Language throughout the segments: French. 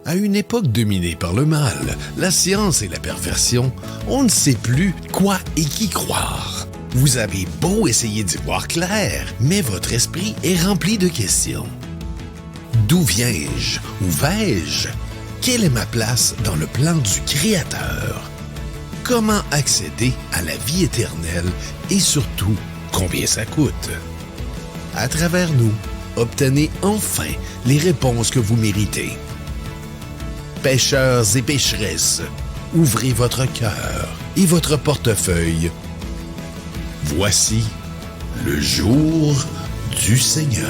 À une époque dominée par le mal, la science et la perversion, on ne sait plus quoi et qui croire. Vous avez beau essayer d'y voir clair, mais votre esprit est rempli de questions. D'où viens-je? Où vais-je? Quelle est ma place dans le plan du Créateur? Comment accéder à la vie éternelle et surtout, combien ça coûte? À travers nous, obtenez enfin les réponses que vous méritez. Pêcheurs et pêcheresses, ouvrez votre cœur et votre portefeuille. Voici le jour du Seigneur.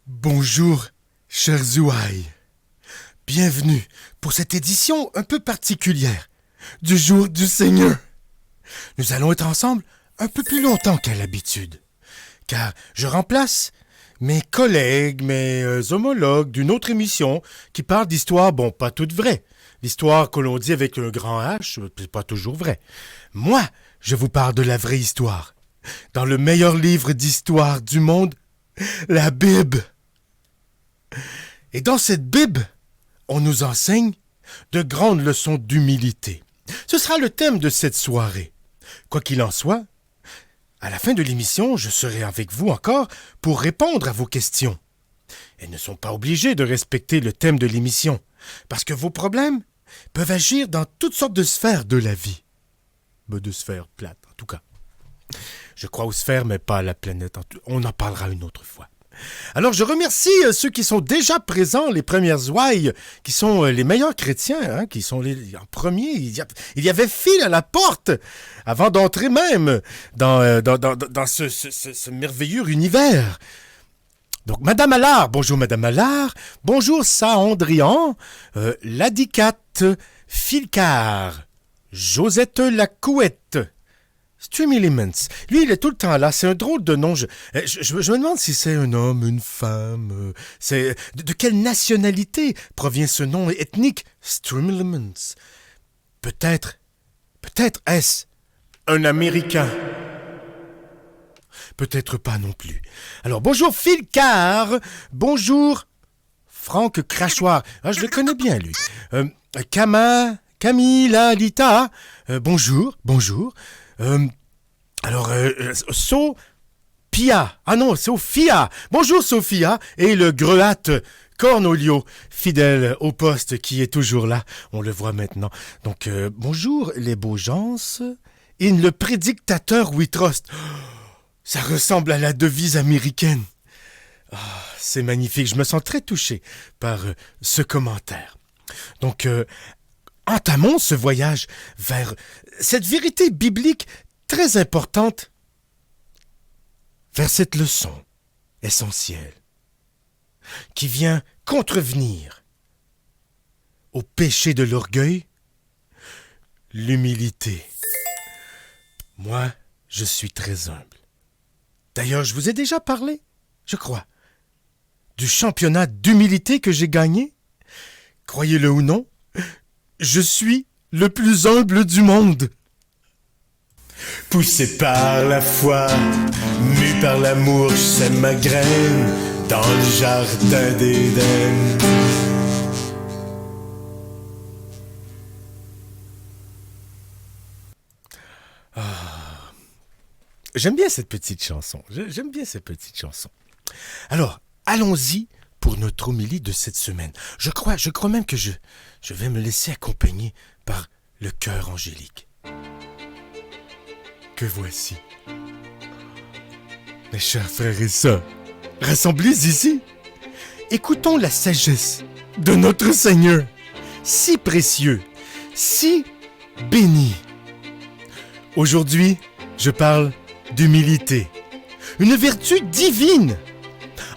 Bonjour, chers ouailles. Bienvenue pour cette édition un peu particulière du jour du Seigneur. Nous allons être ensemble un peu plus longtemps qu'à l'habitude, car je remplace mes collègues, mes homologues d'une autre émission qui parle d'histoires, bon, pas toutes vraies. L'histoire que l'on dit avec un grand H, c'est pas toujours vrai. Moi, je vous parle de la vraie histoire. Dans le meilleur livre d'histoire du monde, la Bible. Et dans cette Bible, on nous enseigne de grandes leçons d'humilité. Ce sera le thème de cette soirée. Quoi qu'il en soit, à la fin de l'émission, je serai avec vous encore pour répondre à vos questions. Elles ne sont pas obligées de respecter le thème de l'émission, parce que vos problèmes peuvent agir dans toutes sortes de sphères de la vie. De sphères plates, en tout cas. Je crois aux sphères, mais pas à la planète. On en parlera une autre fois. Alors, je remercie ceux qui sont déjà présents, les premières ouailles, qui sont les meilleurs chrétiens, qui sont en premier. Il y avait file à la porte avant d'entrer même dans ce merveilleux univers. Donc, Madame Allard, bonjour Madame Allard, bonjour Saandrian, Ladicate Filcar, Josette Lacouette, Stream Elements. Lui, il est tout le temps là. C'est un drôle de nom. Je me demande si c'est un homme, une femme. De quelle nationalité provient ce nom ethnique? Stream Elements. Peut-être est-ce un Américain. Peut-être pas non plus. Alors, bonjour Phil Carr. Bonjour Franck Crachoir. Ah, je le connais bien, lui. Camille Lalita. Bonjour. Sophia. Ah non, Sophia. Bonjour Sophia. Et le great Cornolio, fidèle au poste qui est toujours là. On le voit maintenant. Donc, bonjour les beaux gens. In le prédictateur we trust. Ça ressemble à la devise américaine. Oh, c'est magnifique. Je me sens très touché par ce commentaire. Donc, entamons ce voyage vers cette vérité biblique très importante, vers cette leçon essentielle qui vient contrevenir au péché de l'orgueil, l'humilité. Moi, je suis très humble. D'ailleurs, je vous ai déjà parlé, je crois, du championnat d'humilité que j'ai gagné. Croyez-le ou non, je suis le plus humble du monde. Poussé par la foi, mu par l'amour, je sème ma graine dans le jardin d'Éden. J'aime bien cette petite chanson. Alors, allons-y pour notre homélie de cette semaine. Je crois même que je vais me laisser accompagner par le chœur angélique. Que voici. Mes chers frères et sœurs, rassemblés ici, écoutons la sagesse de notre Seigneur, si précieux, si béni. Aujourd'hui, je parle d'humilité, une vertu divine,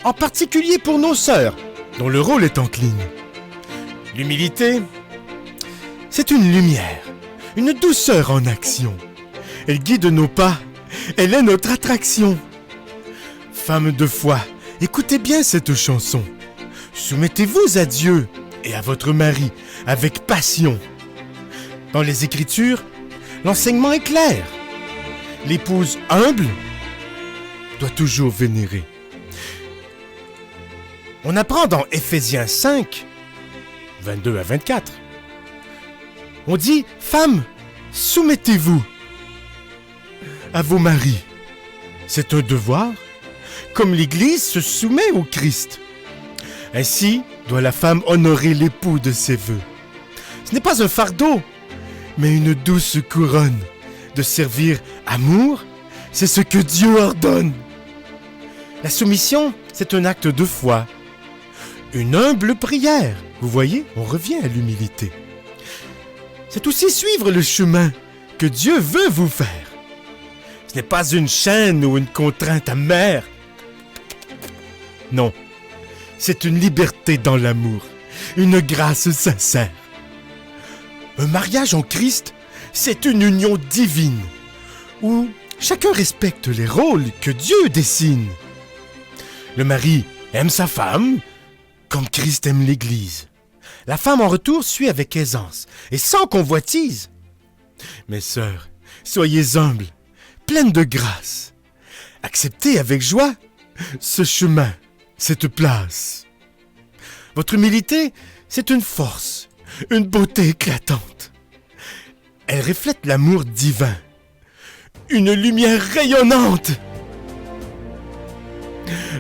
en particulier pour nos sœurs, dont le rôle est encline. L'humilité, c'est une lumière, une douceur en action. Elle guide nos pas, elle est notre attraction. Femmes de foi, écoutez bien cette chanson. Soumettez-vous à Dieu et à votre mari avec passion. Dans les Écritures, l'enseignement est clair. l'épouse humble doit toujours vénérer. On apprend dans Éphésiens 5, 22 à 24. On dit, femmes, soumettez-vous à vos maris. C'est un devoir, comme l'Église se soumet au Christ. Ainsi doit la femme honorer l'époux de ses vœux. Ce n'est pas un fardeau, mais une douce couronne. De servir amour, c'est ce que Dieu ordonne. La soumission, c'est un acte de foi. Une humble prière. Vous voyez, on revient à l'humilité. C'est aussi suivre le chemin que Dieu veut vous faire. Ce n'est pas une chaîne ou une contrainte amère. Non, c'est une liberté dans l'amour, une grâce sincère. Un mariage en Christ, c'est une union divine, où chacun respecte les rôles que Dieu dessine. Le mari aime sa femme, comme Christ aime l'Église. La femme en retour suit avec aisance et sans convoitise. Mes sœurs, soyez humbles, pleines de grâce. Acceptez avec joie ce chemin, cette place. Votre humilité, c'est une force, une beauté éclatante. Elle reflète l'amour divin, une lumière rayonnante.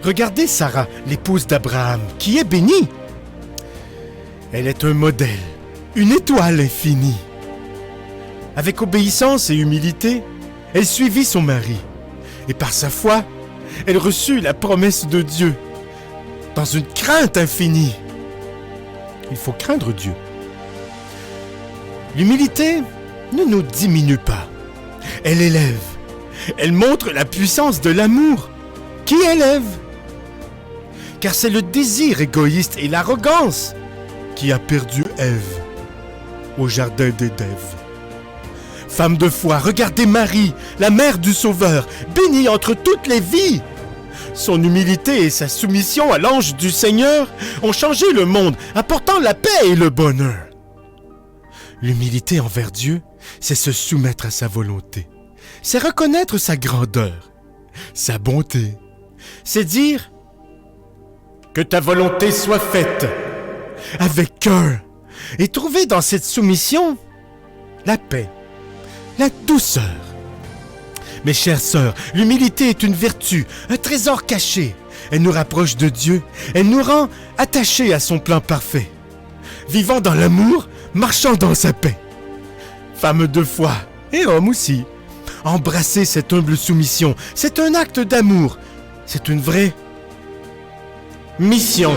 Regardez Sarah, l'épouse d'Abraham, qui est bénie. Elle est un modèle, une étoile infinie. Avec obéissance et humilité, elle suivit son mari. Et par sa foi, elle reçut la promesse de Dieu dans une crainte infinie. Il faut craindre Dieu. L'humilité ne nous diminue pas. Elle élève. Elle montre la puissance de l'amour qui élève. Car c'est le désir égoïste et l'arrogance qui a perdu Ève au jardin d'Éden. Femme de foi, regardez Marie, la mère du Sauveur, bénie entre toutes les vies. Son humilité et sa soumission à l'ange du Seigneur ont changé le monde, apportant la paix et le bonheur. L'humilité envers Dieu, c'est se soumettre à sa volonté. C'est reconnaître sa grandeur, sa bonté. C'est dire que ta volonté soit faite avec cœur et trouver dans cette soumission la paix, la douceur. Mes chères sœurs, l'humilité est une vertu, un trésor caché. Elle nous rapproche de Dieu, elle nous rend attachés à son plan parfait. Vivant dans l'amour, marchant dans sa paix. Femmes de foi, et hommes aussi, embrassez cette humble soumission. C'est un acte d'amour, c'est une vraie mission.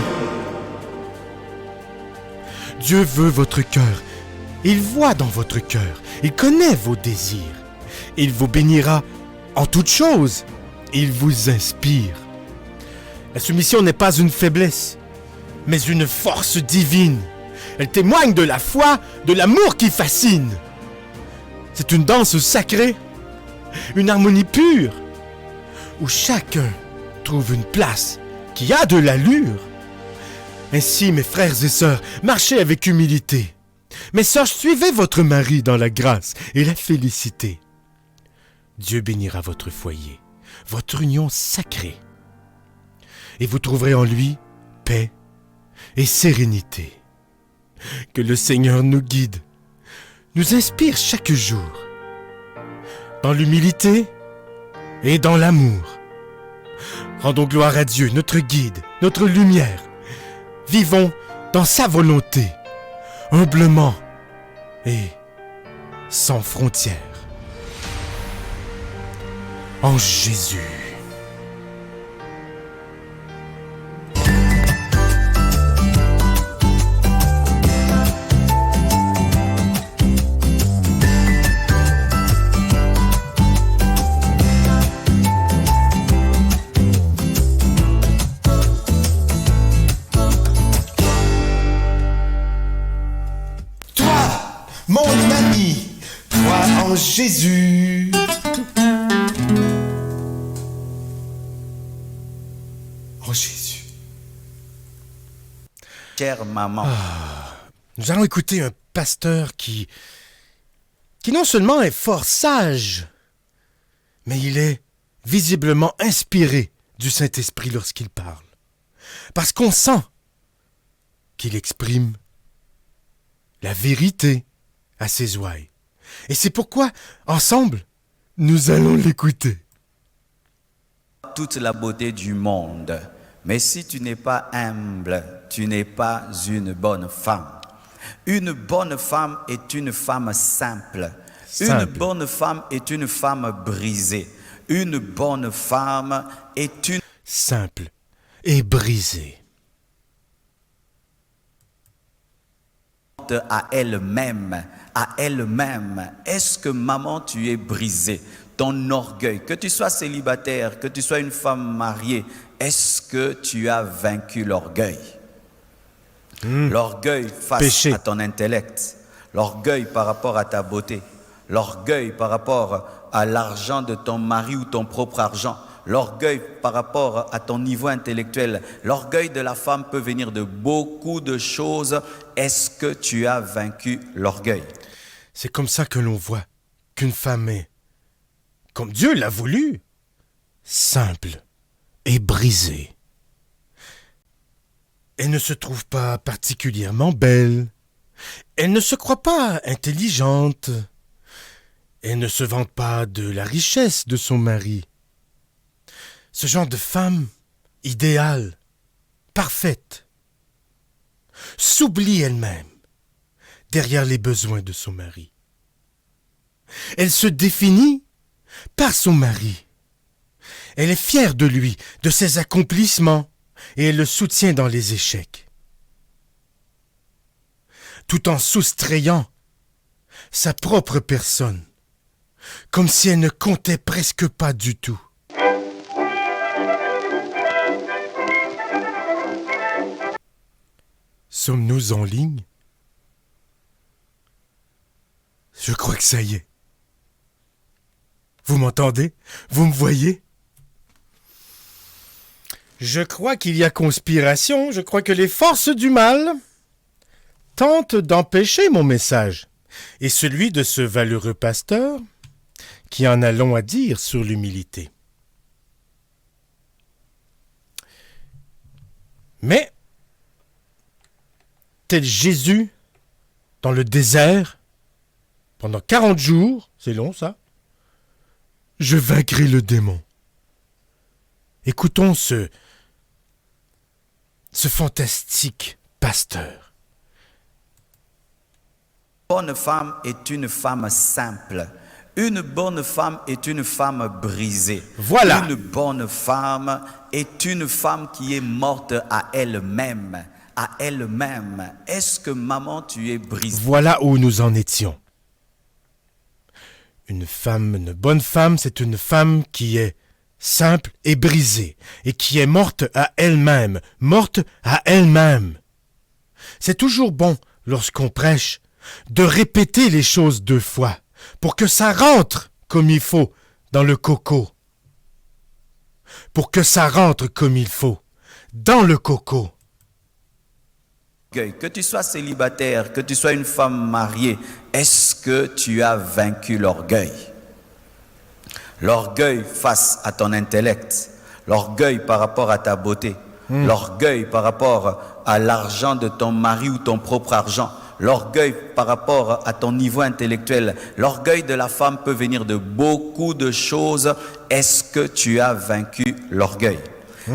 Dieu veut votre cœur. Il voit dans votre cœur. Il connaît vos désirs. Il vous bénira en toutes choses. Il vous inspire. La soumission n'est pas une faiblesse, mais une force divine. Elle témoigne de la foi, de l'amour qui fascine. C'est une danse sacrée, une harmonie pure, où chacun trouve une place qui a de l'allure. Ainsi, mes frères et sœurs, marchez avec humilité. Mes sœurs, suivez votre mari dans la grâce et la félicité. Dieu bénira votre foyer, votre union sacrée. Et vous trouverez en lui paix et sérénité. Que le Seigneur nous guide, nous inspire chaque jour, dans l'humilité et dans l'amour. Rendons gloire à Dieu, notre guide, notre lumière. Vivons dans sa volonté, humblement et sans frontières. En Jésus. Mon ami, crois en Jésus. En Jésus. Chère maman. Nous allons écouter un pasteur qui non seulement est fort sage, mais il est visiblement inspiré du Saint-Esprit lorsqu'il parle. Parce qu'on sent qu'il exprime la vérité à ses ouailles. Et c'est pourquoi, ensemble, nous allons l'écouter. Toute la beauté du monde. Mais si tu n'es pas humble, tu n'es pas une bonne femme. Une bonne femme est une femme simple. Une bonne femme est une femme brisée. Une bonne femme est une... Simple et brisée. À elle-même, à elle-même. Est-ce que maman, tu es brisée? Ton orgueil, que tu sois célibataire, que tu sois une femme mariée, est-ce que tu as vaincu l'orgueil? L'orgueil face Péché. à ton intellect, l'orgueil par rapport à ta beauté, l'orgueil par rapport à l'argent de ton mari ou ton propre argent, l'orgueil par rapport à ton niveau intellectuel, l'orgueil de la femme peut venir de beaucoup de choses. Est-ce que tu as vaincu l'orgueil? C'est comme ça que l'on voit qu'une femme est, comme Dieu l'a voulu, simple et brisée. Elle ne se trouve pas particulièrement belle. Elle ne se croit pas intelligente. Elle ne se vante pas de la richesse de son mari. Ce genre de femme idéale, parfaite, s'oublie elle-même derrière les besoins de son mari. Elle se définit par son mari. Elle est fière de lui, de ses accomplissements, et elle le soutient dans les échecs. Tout en soustrayant sa propre personne, comme si elle ne comptait presque pas du tout. Sommes-nous en ligne? Je crois que ça y est. Vous m'entendez? Vous me voyez? Je crois qu'il y a conspiration. Je crois que les forces du mal tentent d'empêcher mon message et celui de ce valeureux pasteur qui en a long à dire sur l'humilité. Mais, tel Jésus dans le désert, pendant 40 jours, c'est long ça, je vaincrai le démon. Écoutons ce fantastique pasteur. Une bonne femme est une femme simple. Une bonne femme est une femme brisée. Voilà. Une bonne femme est une femme qui est morte à elle-même. À elle-même. Est-ce que maman, tu es brisée? Voilà où nous en étions. Une bonne femme, c'est une femme qui est simple et brisée, et qui est morte à elle-même, morte à elle-même. C'est toujours bon, lorsqu'on prêche, de répéter les choses 2 fois, pour que ça rentre comme il faut dans le coco. Pour que ça rentre comme il faut dans le coco. Que tu sois célibataire, que tu sois une femme mariée, est-ce que tu as vaincu l'orgueil? L'orgueil face à ton intellect, l'orgueil par rapport à ta beauté, l'orgueil par rapport à l'argent de ton mari ou ton propre argent, l'orgueil par rapport à ton niveau intellectuel, l'orgueil de la femme peut venir de beaucoup de choses. Est-ce que tu as vaincu l'orgueil?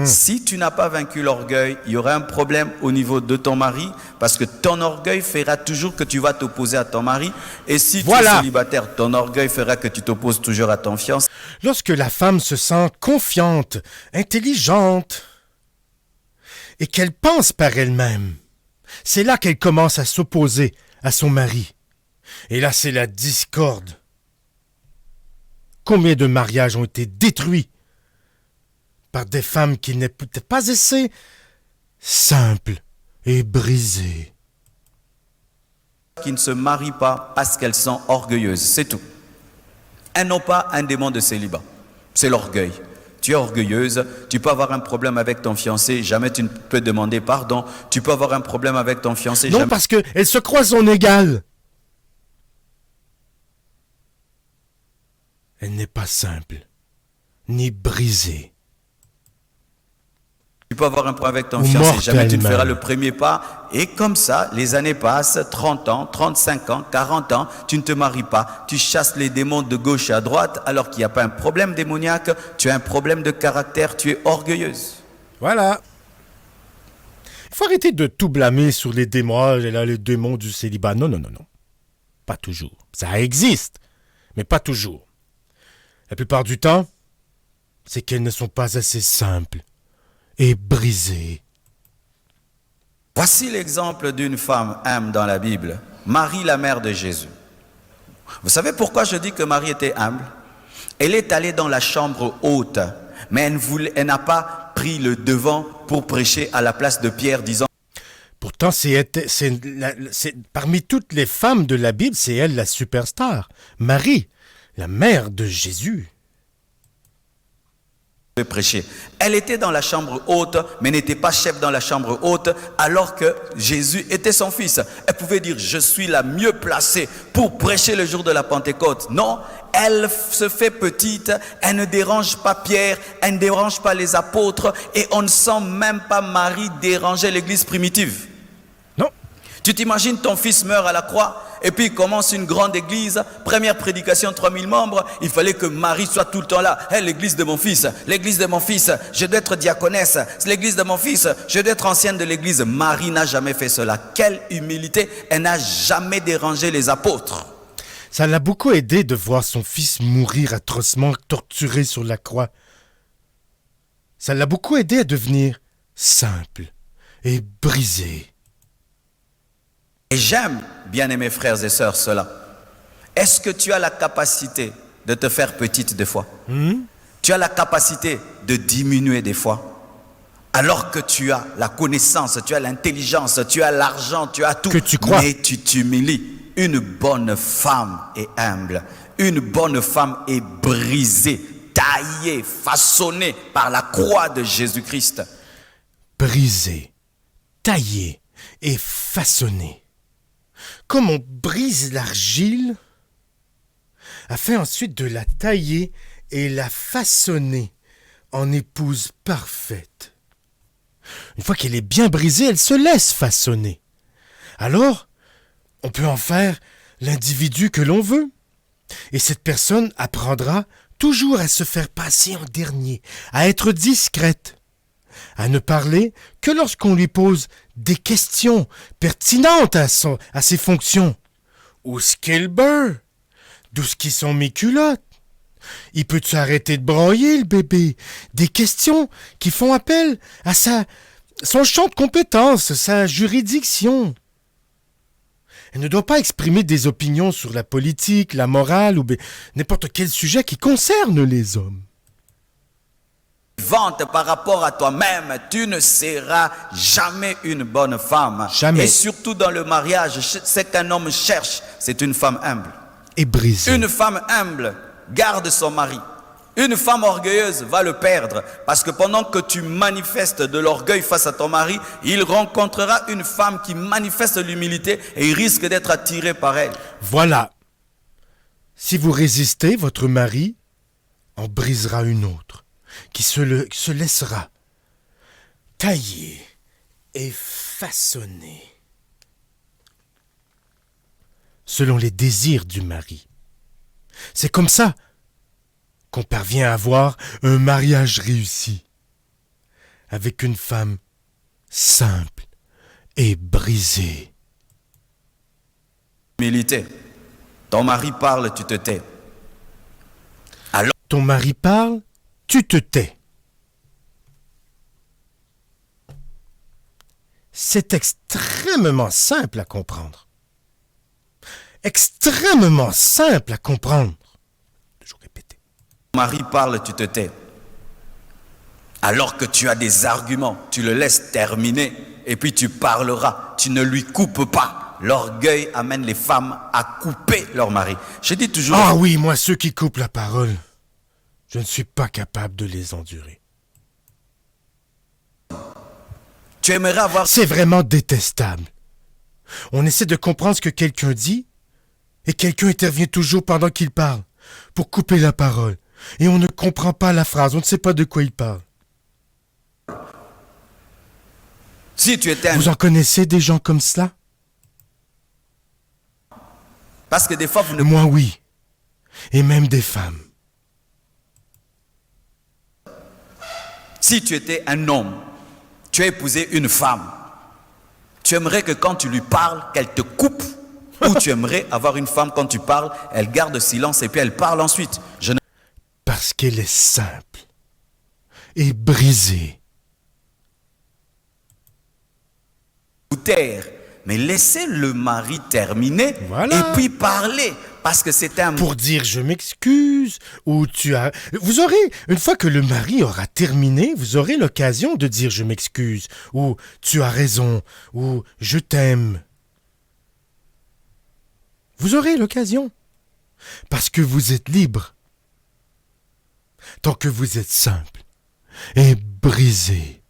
Si tu n'as pas vaincu l'orgueil, il y aura un problème au niveau de ton mari, parce que ton orgueil fera toujours que tu vas t'opposer à ton mari. Et si tu es célibataire, ton orgueil fera que tu t'opposes toujours à ton fiancé. Lorsque la femme se sent confiante, intelligente, et qu'elle pense par elle-même, c'est là qu'elle commence à s'opposer à son mari. Et là, c'est la discorde. Combien de mariages ont été détruits par des femmes qui n'étaient pas assez simples et brisées. Qui ne se marient pas parce qu'elles sont orgueilleuses, c'est tout. Elles n'ont pas un démon de célibat, c'est l'orgueil. Tu es orgueilleuse, tu peux avoir un problème avec ton fiancé, jamais tu ne peux demander pardon. Tu peux avoir un problème avec ton fiancé, non, jamais... parce qu'elle se croit son égale. Elle n'est pas simple ni brisé. Tu peux avoir un problème avec ton Ou fiancé, jamais tu ne mortellement. feras le premier pas. Et comme ça, les années passent, 30 ans, 35 ans, 40 ans, tu ne te maries pas. Tu chasses les démons de gauche à droite, alors qu'il n'y a pas un problème démoniaque, tu as un problème de caractère, tu es orgueilleuse. Voilà. Il faut arrêter de tout blâmer sur les démons, les démons du célibat. Non, non, non, non. Pas toujours. Ça existe, mais pas toujours. La plupart du temps, c'est qu'elles ne sont pas assez simples et brisées. Voici l'exemple d'une femme humble dans la Bible, Marie, la mère de Jésus. Vous savez pourquoi je dis que Marie était humble? Elle est allée dans la chambre haute, mais elle n'a pas pris le devant pour prêcher à la place de Pierre, disant Pourtant, parmi toutes les femmes de la Bible, c'est elle la superstar. Marie, la mère de Jésus. de prêcher. Elle était dans la chambre haute, mais n'était pas chef dans la chambre haute, alors que Jésus était son fils. Elle pouvait dire, je suis la mieux placée pour prêcher le jour de la Pentecôte. Non, elle se fait petite, elle ne dérange pas Pierre, elle ne dérange pas les apôtres, et on ne sent même pas Marie déranger l'église primitive. Non. Tu t'imagines, ton fils meurt à la croix, et puis il commence une grande église, première prédication, 3000 membres, il fallait que Marie soit tout le temps là. Hey, l'église de mon fils, je dois être diaconesse, l'église de mon fils, je dois être ancienne de l'église. Marie n'a jamais fait cela. Quelle humilité, elle n'a jamais dérangé les apôtres. Ça l'a beaucoup aidé de voir son fils mourir atrocement torturé sur la croix. Ça l'a beaucoup aidé à devenir simple et brisé. Et j'aime, bien-aimés frères et sœurs, cela. Est-ce que tu as la capacité de te faire petite des fois? Tu as la capacité de diminuer des fois? Alors que tu as la connaissance, tu as l'intelligence, tu as l'argent, tu as tout. Que tu crois. Mais tu t'humilies. Une bonne femme est humble. Une bonne femme est brisée, taillée, façonnée par la croix de Jésus-Christ. Brisé, taillé et façonné. Comme on brise l'argile, afin ensuite de la tailler et la façonner en épouse parfaite. Une fois qu'elle est bien brisée, elle se laisse façonner. Alors, on peut en faire l'individu que l'on veut. Et cette personne apprendra toujours à se faire passer en dernier, à être discrète, à ne parler que lorsqu'on lui pose des questions pertinentes à ses fonctions. Où est-ce qu'est le beurre? D'où est-ce qu'ils sont mes culottes? Il peut-tu arrêter de broyer, le bébé? Des questions qui font appel à son champ de compétences, sa juridiction. Elle ne doit pas exprimer des opinions sur la politique, la morale ou n'importe quel sujet qui concerne les hommes. Vente par rapport à toi-même, tu ne seras jamais une bonne femme. Jamais. Et surtout dans le mariage, ce qu'un homme cherche, c'est une femme humble. Et brisé. Une femme humble garde son mari. Une femme orgueilleuse va le perdre, parce que pendant que tu manifestes de l'orgueil face à ton mari, il rencontrera une femme qui manifeste l'humilité et il risque d'être attiré par elle. Voilà. Si vous résistez, votre mari en brisera une autre, qui se laissera tailler et façonner selon les désirs du mari. C'est comme ça qu'on parvient à avoir un mariage réussi avec une femme simple et brisée. Humilité. Ton mari parle, tu te tais. Alors, Ton mari parle, tu te tais. C'est extrêmement simple à comprendre. Extrêmement simple à comprendre. Toujours répéter. ton mari parle, tu te tais. Alors que tu as des arguments, tu le laisses terminer et puis tu parleras. Tu ne lui coupes pas. L'orgueil amène les femmes à couper leur mari. Je dis toujours... Ah oui, moi, ceux qui coupent la parole, je ne suis pas capable de les endurer. Tu aimerais avoir... C'est vraiment détestable. On essaie de comprendre ce que quelqu'un dit et quelqu'un intervient toujours pendant qu'il parle pour couper la parole, Et on ne comprend pas la phrase, on ne sait pas de quoi il parle. Si tu étais un... Vous en connaissez des gens comme cela? Parce que des fois, vous ne... Moi, oui. Et même des femmes. Si tu étais un homme, tu as épousé une femme, tu aimerais que quand tu lui parles, qu'elle te coupe. Ou tu aimerais avoir une femme, quand tu parles, elle garde silence et puis elle parle ensuite. Je ne... Parce qu'elle est simple et brisée. vous taire, mais laissez le mari terminer Voilà. et puis parler. Parce que c'est un... Pour dire je m'excuse, ou tu as... Vous aurez, une fois que le mari aura terminé, vous aurez l'occasion de dire je m'excuse, ou tu as raison, ou je t'aime. Vous aurez l'occasion. Parce que vous êtes libre. Tant que vous êtes simple et brisé.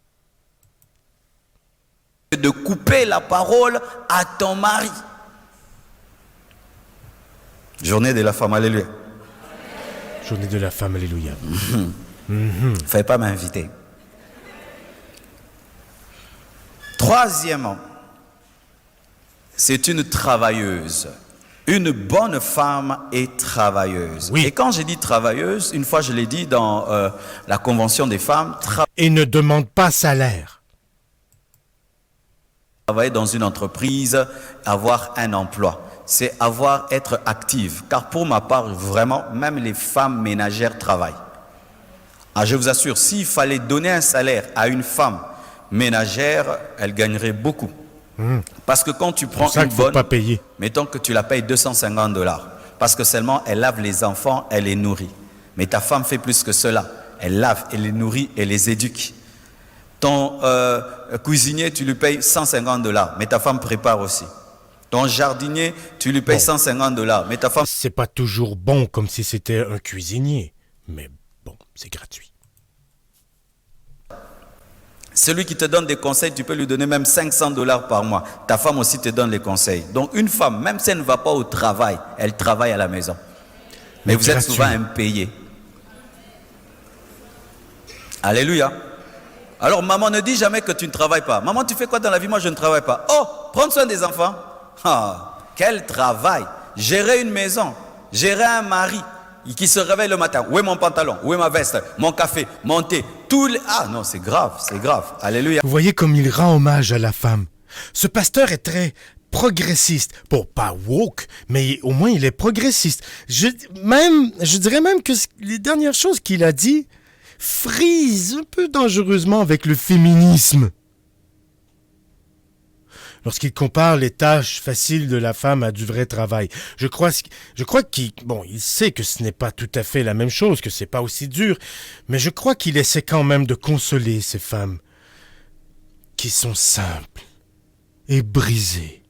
de couper la parole à ton mari. Journée de la femme, alléluia. Journée de la femme, alléluia. Fallait pas m'inviter. Troisièmement, c'est une travailleuse. Une bonne femme est travailleuse. Oui. Et quand j'ai dit travailleuse, une fois je l'ai dit dans la Convention des femmes, Et ne demande pas salaire. travailler dans une entreprise, avoir un emploi, c'est être active. Car pour ma part, vraiment, même les femmes ménagères travaillent. Ah, je vous assure, s'il fallait donner un salaire à une femme ménagère, elle gagnerait beaucoup. Parce que quand tu prends C'est ça une qu'il ne faut bonne, pas payer. mettons que tu la payes $250, parce que seulement elle lave les enfants, elle les nourrit. Mais ta femme fait plus que cela. Elle lave, elle les nourrit, elle les éduque. Ton cuisinier, tu lui payes $150, mais ta femme prépare aussi. Ton jardinier, tu lui payes $150, mais ta femme... C'est pas toujours bon comme si c'était un cuisinier. Mais bon, c'est gratuit. Celui qui te donne des conseils, tu peux lui donner même $500 par mois. Ta femme aussi te donne les conseils. Donc une femme, même si elle ne va pas au travail, elle travaille à la maison. Mais vous êtes souvent impayé. Alléluia. Alors maman, ne dis jamais que tu ne travailles pas. Maman, tu fais quoi dans la vie? Moi, je ne travaille pas. Oh, prendre soin des enfants. Ah, quel travail. Gérer une maison, gérer un mari qui se réveille le matin. Où est mon pantalon? Où est ma veste? Mon café? Mon thé? Tout les... Ah non, c'est grave, c'est grave. Alléluia. Vous voyez comme il rend hommage à la femme. Ce pasteur est très progressiste. Bon, pas woke, mais au moins il est progressiste. Je dirais même que les dernières choses qu'il a dit frisent un peu dangereusement avec le féminisme. Lorsqu'il compare les tâches faciles de la femme à du vrai travail. Je crois qu'il sait que ce n'est pas tout à fait la même chose, que c'est pas aussi dur, mais je crois qu'il essaie quand même de consoler ces femmes qui sont simples et brisées.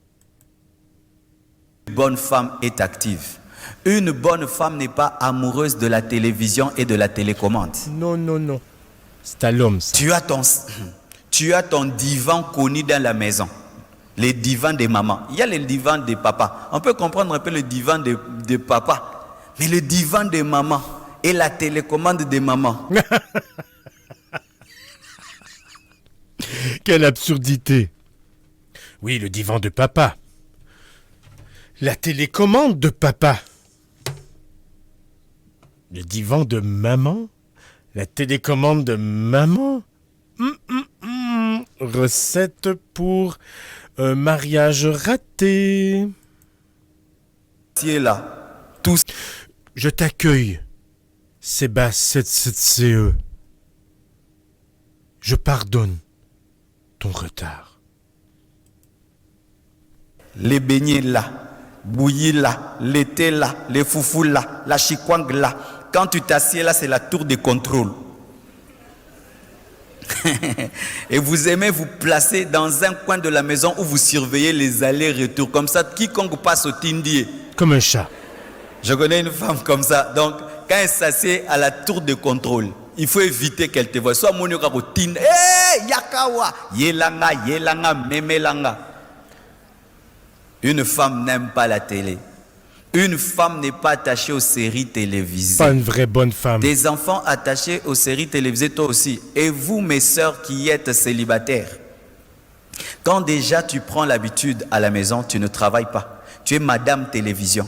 Une bonne femme est active. Une bonne femme n'est pas amoureuse de la télévision et de la télécommande. Non. C'est à l'homme, ça. Tu as ton divan connu dans la maison. Les divans des mamans. Il y a les divans des papas. On peut comprendre un peu le divan des papas. Mais le divan des mamans et la télécommande des mamans. Quelle absurdité. Oui, le divan de papa. La télécommande de papa. Le divan de maman. La télécommande de maman. Recette pour un mariage raté. Tu es là. Tous. Je t'accueille, Sébastien 77CE. Je pardonne ton retard. Les beignets là. Bouillis là. L'été là. Les foufous là. La chikwang là. Quand tu t'assieds là, c'est la tour de contrôle. Et vous aimez vous placer dans un coin de la maison où vous surveillez les allers-retours. Comme ça, quiconque passe au tindier. Comme un chat. Je connais une femme comme ça. Donc, quand elle s'assied à la tour de contrôle, il faut éviter qu'elle te voie. Soit mon au tin. Hey, yakawa. Yelanga, memelanga. Une femme n'aime pas la télé. Une femme n'est pas attachée aux séries télévisées. Pas une vraie bonne femme. Des enfants attachés aux séries télévisées, toi aussi. Et vous, mes sœurs qui êtes célibataires, quand déjà tu prends l'habitude à la maison, tu ne travailles pas. Tu es madame télévision.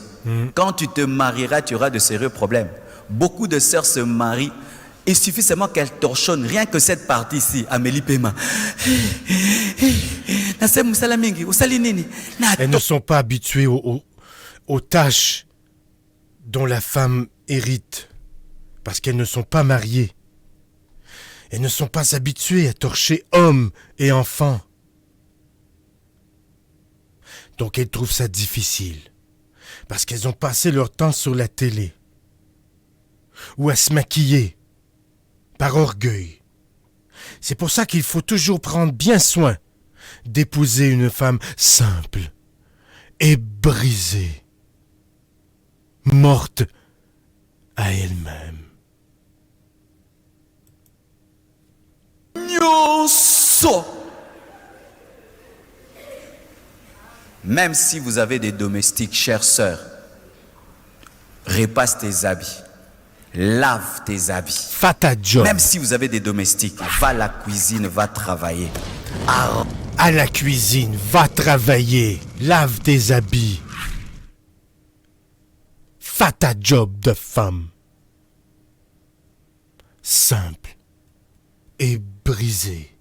Quand tu te marieras, tu auras de sérieux problèmes. Beaucoup de sœurs se marient. Il suffit seulement qu'elles torchonnent. Rien que cette partie-ci, Amélie Pema. Elles ne sont pas habituées aux tâches dont la femme hérite, parce qu'elles ne sont pas mariées. Elles ne sont pas habituées à torcher hommes et enfants. Donc elles trouvent ça difficile, parce qu'elles ont passé leur temps sur la télé, ou à se maquiller, par orgueil. C'est pour ça qu'il faut toujours prendre bien soin d'épouser une femme simple et brisée, morte à elle-même. Nyonso. Même si vous avez des domestiques, chères sœurs, repasse tes habits, lave tes habits. Fata job. Même si vous avez des domestiques, va à la cuisine, va travailler. À la cuisine, va travailler, lave tes habits. Fata job de femme. Simple et brisé.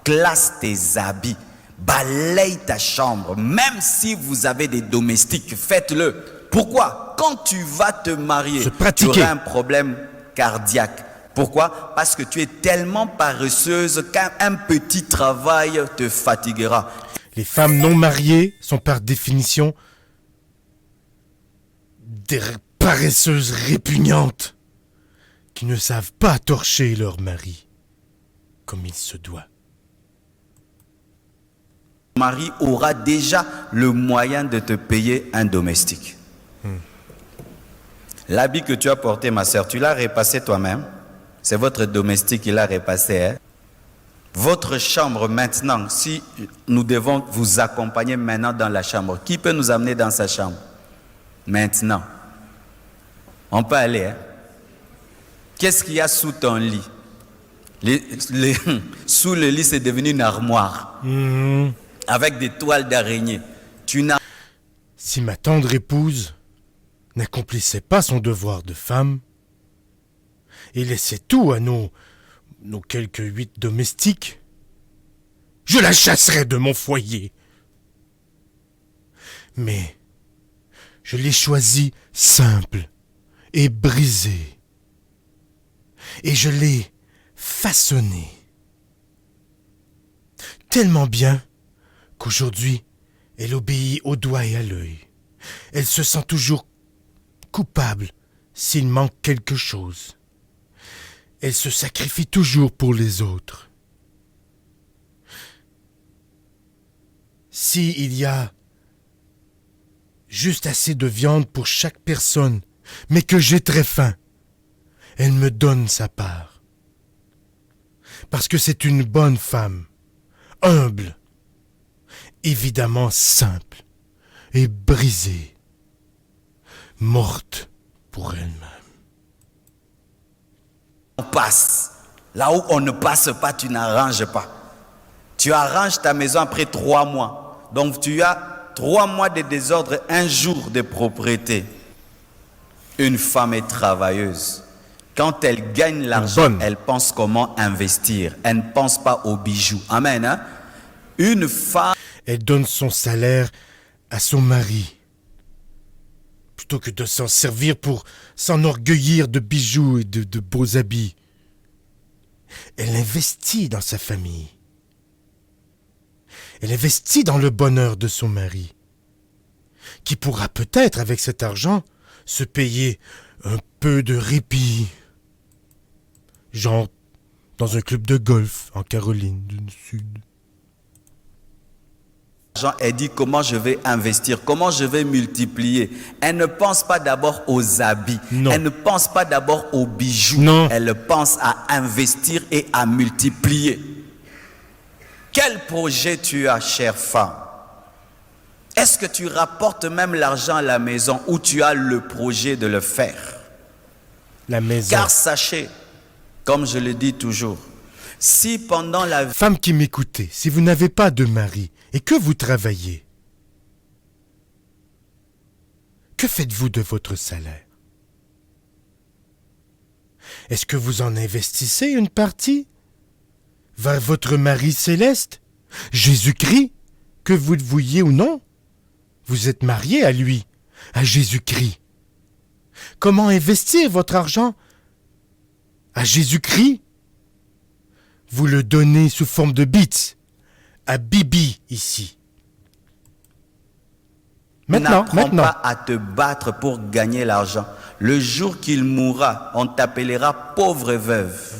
Classe tes habits, balaye ta chambre. Même si vous avez des domestiques, faites-le. Pourquoi? Quand tu vas te marier, tu auras un problème cardiaque. Pourquoi? Parce que tu es tellement paresseuse qu'un petit travail te fatiguera. Les femmes non mariées sont par définition des paresseuses répugnantes qui ne savent pas torcher leur mari comme il se doit. Ton mari aura déjà le moyen de te payer un domestique. L'habit que tu as porté, ma sœur, tu l'as repassé toi-même. C'est votre domestique qui l'a repassé. Hein? Votre chambre maintenant, si nous devons vous accompagner maintenant dans la chambre, qui peut nous amener dans sa chambre? Maintenant. On peut aller. Hein? Qu'est-ce qu'il y a sous ton lit? Sous le lit, c'est devenu une armoire. Avec des toiles d'araignée. Si ma tendre épouse n'accomplissait pas son devoir de femme et laissait tout à nos quelques 8 domestiques, je la chasserais de mon foyer. Mais je l'ai choisie simple et brisée, et je l'ai façonnée tellement bien qu'aujourd'hui elle obéit au doigt et à l'œil. Elle se sent toujours coupable s'il manque quelque chose. Elle se sacrifie toujours pour les autres. S'il y a juste assez de viande pour chaque personne, mais que j'ai très faim, elle me donne sa part. Parce que c'est une bonne femme, humble, évidemment simple et brisée, morte pour elle-même. On passe. Là où on ne passe pas, tu n'arranges pas. Tu arranges ta maison après 3 mois. Donc tu as 3 mois de désordre, 1 jour de propriété. Une femme est travailleuse. Quand elle gagne l'argent, elle pense comment investir. Elle ne pense pas aux bijoux. Amen. Hein? Une femme... Elle donne son salaire à son mari, plutôt que de s'en servir pour s'enorgueillir de bijoux et de beaux habits. Elle investit dans sa famille. Elle investit dans le bonheur de son mari, qui pourra peut-être, avec cet argent, se payer un peu de répit. Genre dans un club de golf en Caroline du Sud. Elle dit comment je vais investir, comment je vais multiplier. Elle ne pense pas d'abord aux habits. Non. Elle ne pense pas d'abord aux bijoux. Non. Elle pense à investir et à multiplier. Quel projet tu as, chère femme? Est-ce que tu rapportes même l'argent à la maison ou tu as le projet de le faire? La maison. Car sachez, comme je le dis toujours, si pendant la vie... Femme qui m'écoutez, si vous n'avez pas de mari et que vous travaillez, que faites-vous de votre salaire? Est-ce que vous en investissez une partie vers votre mari céleste, Jésus-Christ, que vous le vouliez ou non? Vous êtes marié à lui, à Jésus-Christ. Comment investir votre argent à Jésus-Christ? Vous le donnez sous forme de bits à Bibi ici. N'apprends pas à te battre pour gagner l'argent. Le jour qu'il mourra, on t'appellera pauvre veuve.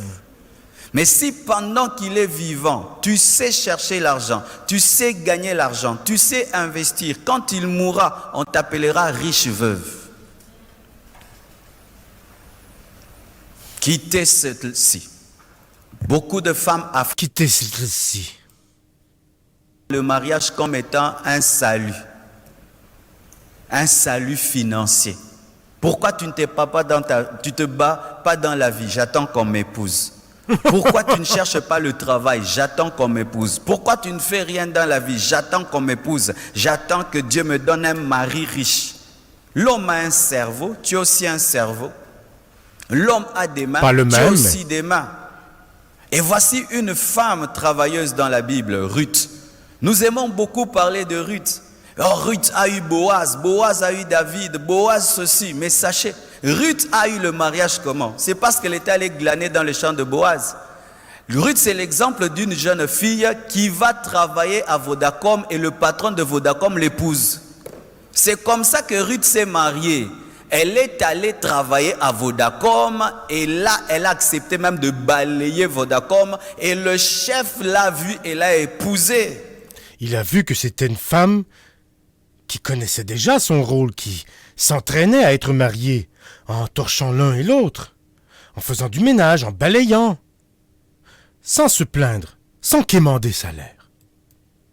Mais si pendant qu'il est vivant, tu sais chercher l'argent, tu sais gagner l'argent, tu sais investir, quand il mourra, on t'appellera riche veuve. Quittez celle-ci. Beaucoup de femmes affirment Quittez celle-ci. le mariage comme étant un salut financier. Pourquoi tu ne te bats pas dans la vie? J'attends qu'on m'épouse. Pourquoi tu ne cherches pas le travail? J'attends qu'on m'épouse. Pourquoi tu ne fais rien dans la vie? J'attends qu'on m'épouse. J'attends que Dieu me donne un mari riche. L'homme a un cerveau, tu as aussi un cerveau. L'homme a des mains, tu as aussi des mains. Et voici une femme travailleuse dans la Bible, Ruth. Nous aimons beaucoup parler de Ruth. Oh, Ruth a eu Boaz, Boaz a eu David, Boaz ceci. Mais sachez, Ruth a eu le mariage comment? C'est parce qu'elle était allée glaner dans le champ de Boaz. Ruth, c'est l'exemple d'une jeune fille qui va travailler à Vodacom et le patron de Vodacom l'épouse. C'est comme ça que Ruth s'est mariée. Elle est allée travailler à Vodacom et là, elle a accepté même de balayer Vodacom et le chef l'a vue et l'a épousée. Il a vu que c'était une femme qui connaissait déjà son rôle, qui s'entraînait à être mariée, en torchant l'un et l'autre, en faisant du ménage, en balayant, sans se plaindre, sans quémander sa l'air.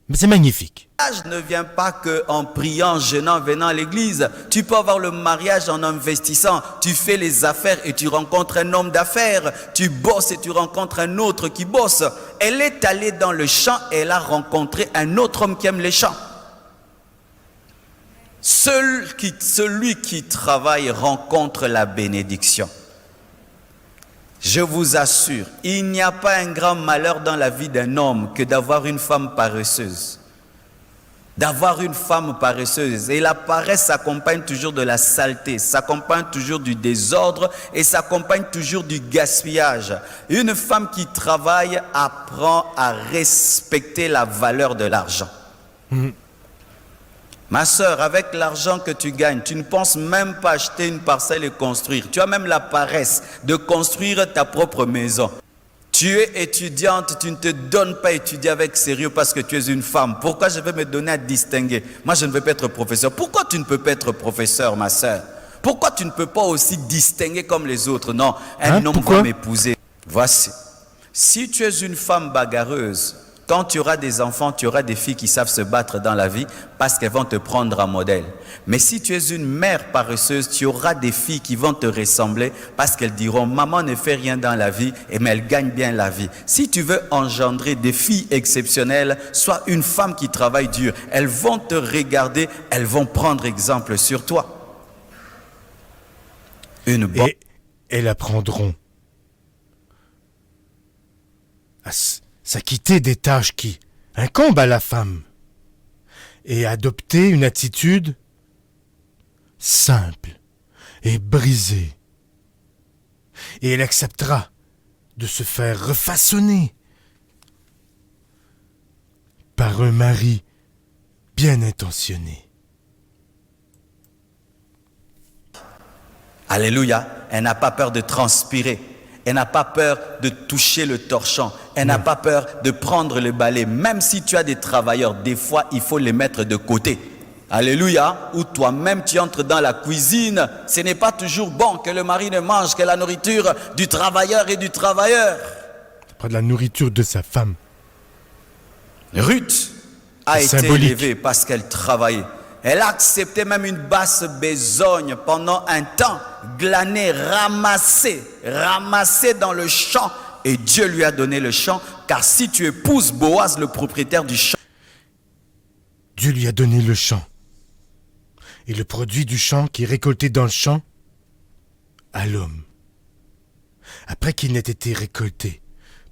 Mais c'est magnifique. Le mariage ne vient pas qu'en priant, jeûnant, venant à l'église. Tu peux avoir le mariage en investissant. Tu fais les affaires et tu rencontres un homme d'affaires. Tu bosses et tu rencontres un autre qui bosse. Elle est allée dans le champ et elle a rencontré un autre homme qui aime les champs. Celui qui travaille rencontre la bénédiction. Je vous assure, il n'y a pas un grand malheur dans la vie d'un homme que d'avoir une femme paresseuse. D'avoir une femme paresseuse. Et la paresse s'accompagne toujours de la saleté, s'accompagne toujours du désordre et s'accompagne toujours du gaspillage. Une femme qui travaille apprend à respecter la valeur de l'argent. Ma soeur, avec l'argent que tu gagnes, tu ne penses même pas acheter une parcelle et construire. Tu as même la paresse de construire ta propre maison. Tu es étudiante, tu ne te donnes pas étudier avec sérieux parce que tu es une femme. Pourquoi je vais me donner à distinguer? Moi, je ne veux pas être professeur. Pourquoi tu ne peux pas être professeur, ma soeur? Pourquoi tu ne peux pas aussi distinguer comme les autres? Non, un homme va m'épouser. Voici. Si tu es une femme bagarreuse, quand tu auras des enfants, tu auras des filles qui savent se battre dans la vie parce qu'elles vont te prendre en modèle. Mais si tu es une mère paresseuse, tu auras des filles qui vont te ressembler parce qu'elles diront « Maman ne fait rien dans la vie, mais elle gagne bien la vie. » Si tu veux engendrer des filles exceptionnelles, sois une femme qui travaille dur. Elles vont te regarder, elles vont prendre exemple sur toi. Et elles apprendront à s'acquitter des tâches qui incombent à la femme et adopter une attitude simple et brisée. Et elle acceptera de se faire refaçonner par un mari bien intentionné. Alléluia, elle n'a pas peur de transpirer. Elle n'a pas peur de toucher le torchon. Elle n'a pas peur de prendre le balai. Même si tu as des travailleurs, des fois, il faut les mettre de côté. Alléluia. Ou toi-même, tu entres dans la cuisine. Ce n'est pas toujours bon que le mari ne mange que la nourriture du travailleur et du travailleur. Pas de la nourriture de sa femme. Ruth a été symbolique. élevée parce qu'elle travaillait. Elle a accepté même une basse besogne pendant un temps, glanée, ramassée dans le champ. Et Dieu lui a donné le champ, car si tu épouses Boaz, le propriétaire du champ, Dieu lui a donné le champ. Et le produit du champ qui est récolté dans le champ, à l'homme. Après qu'il n'ait été récolté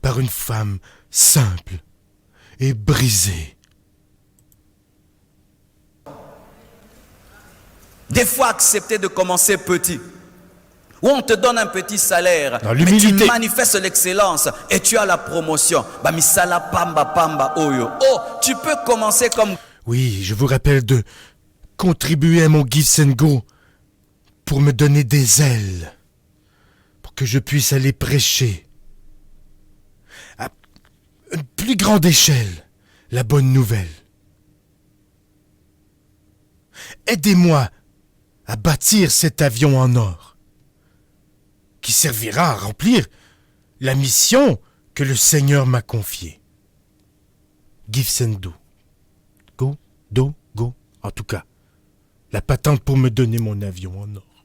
par une femme simple et brisée. des fois accepter de commencer petit. Où on te donne un petit salaire, Dans mais tu l'humilité. manifestes l'excellence et tu as la promotion. Bah, misala pamba pamba oyo. Oh, tu peux commencer comme Oui, je vous rappelle de contribuer à mon Give and Go pour me donner des ailes, pour que je puisse aller prêcher à une plus grande échelle la bonne nouvelle. Aidez-moi à bâtir cet avion en or qui servira à remplir la mission que le Seigneur m'a confiée. Give and do. Go. En tout cas, la patente pour me donner mon avion en or.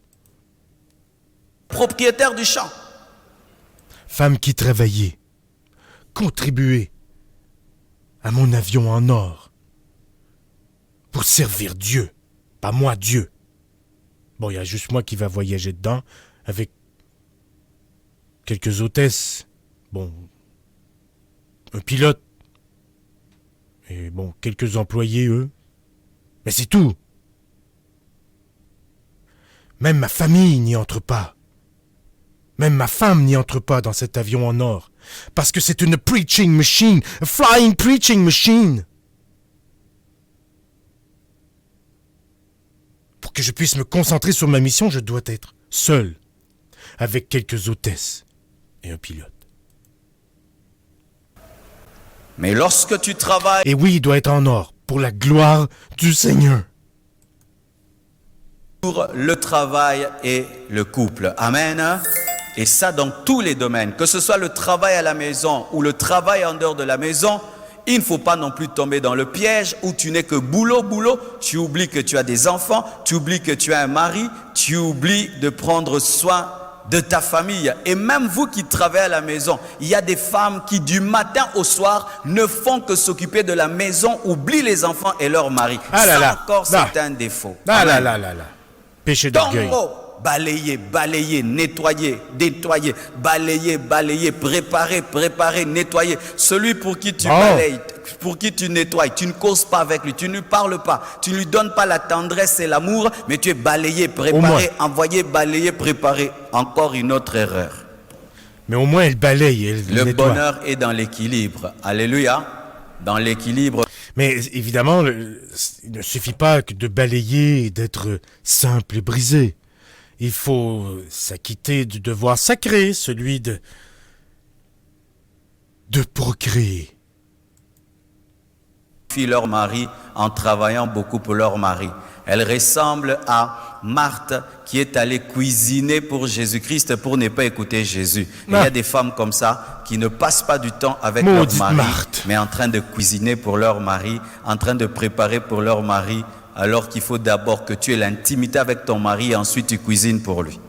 propriétaire du champ. Femme qui travaillait, contribuer à mon avion en or pour servir Dieu, pas moi Dieu. Bon, il y a juste moi qui va voyager dedans avec quelques hôtesses, bon, un pilote et bon, quelques employés eux. Mais c'est tout. Même ma famille n'y entre pas. Même ma femme n'y entre pas dans cet avion en or. Parce que c'est une preaching machine. A flying preaching machine. Pour que je puisse me concentrer sur ma mission, je dois être seul. Avec quelques hôtesses et un pilote. Mais lorsque tu travailles Et oui, il doit être en or. Pour la gloire du Seigneur. pour le travail et le couple. Amen. Et ça dans tous les domaines. Que ce soit le travail à la maison ou le travail en dehors de la maison, il ne faut pas non plus tomber dans le piège où tu n'es que boulot. Tu oublies que tu as des enfants, tu oublies que tu as un mari, tu oublies de prendre soin de ta famille. Et même vous qui travaillez à la maison, il y a des femmes qui du matin au soir ne font que s'occuper de la maison, oublient les enfants et leur mari. Ah là Ça là. encore, Là. c'est un défaut. Ah là Amen. là. Péché d'orgueil. Tongo, balayer, nettoyer, balayer, préparer, nettoyer. Celui pour qui tu balayes, pour qui tu nettoies, tu ne causes pas avec lui, tu ne lui parles pas, tu ne lui donnes pas la tendresse et l'amour, mais tu es balayé, préparé, envoyé, balayé, préparé. Encore une autre erreur. Mais au moins, elle balaye, elle Le nettoie. bonheur est dans l'équilibre. Alléluia. Dans l'équilibre. Mais évidemment, il ne suffit pas que de balayer et d'être simple et brisé. Il faut s'acquitter du devoir sacré, celui de procréer. Leur mari en travaillant beaucoup pour leur mari. Elle ressemble à Marthe qui est allée cuisiner pour Jésus-Christ pour ne pas écouter Jésus. Et il y a des femmes comme ça qui ne passent pas du temps avec Maudite leur mari, Marthe. mais en train de cuisiner pour leur mari, en train de préparer pour leur mari, alors qu'il faut d'abord que tu aies l'intimité avec ton mari et ensuite tu cuisines pour lui.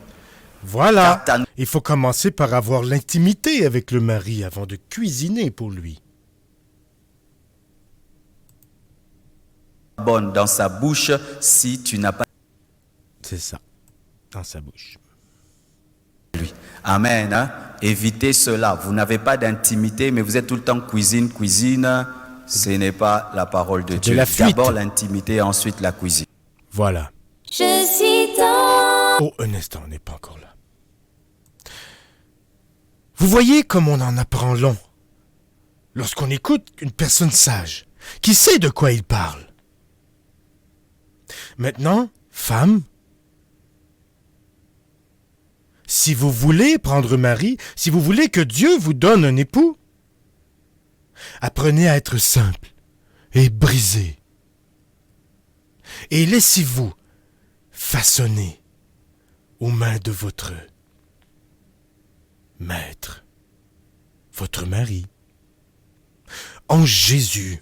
Voilà. Car ta- Il faut commencer par avoir l'intimité avec le mari avant de cuisiner pour lui. Bonne dans sa bouche si tu n'as pas C'est ça. Dans sa bouche. lui. Amen. Hein? Évitez cela. Vous n'avez pas d'intimité, mais vous êtes tout le temps cuisine. Ce n'est pas la parole de de Dieu. la fuite. D'abord l'intimité, ensuite la cuisine. Voilà. Je suis dans... Oh, un instant, on n'est pas encore là. Vous voyez comme on en apprend long lorsqu'on écoute une personne sage, qui sait de quoi il parle. Maintenant, femme, si vous voulez prendre mari, si vous voulez que Dieu vous donne un époux, apprenez à être simple et brisé. Et laissez-vous façonner aux mains de votre maître, votre mari. En Jésus,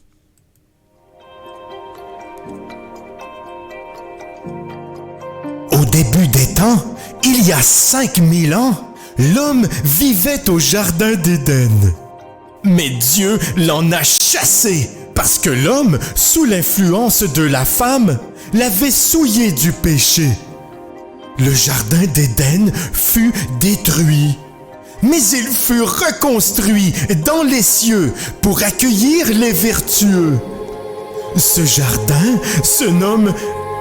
Au début des temps, il y a 5000 ans, l'homme vivait au jardin d'Éden. Mais Dieu l'en a chassé parce que l'homme, sous l'influence de la femme, l'avait souillé du péché. Le jardin d'Éden fut détruit, mais il fut reconstruit dans les cieux pour accueillir les vertueux. Ce jardin se nomme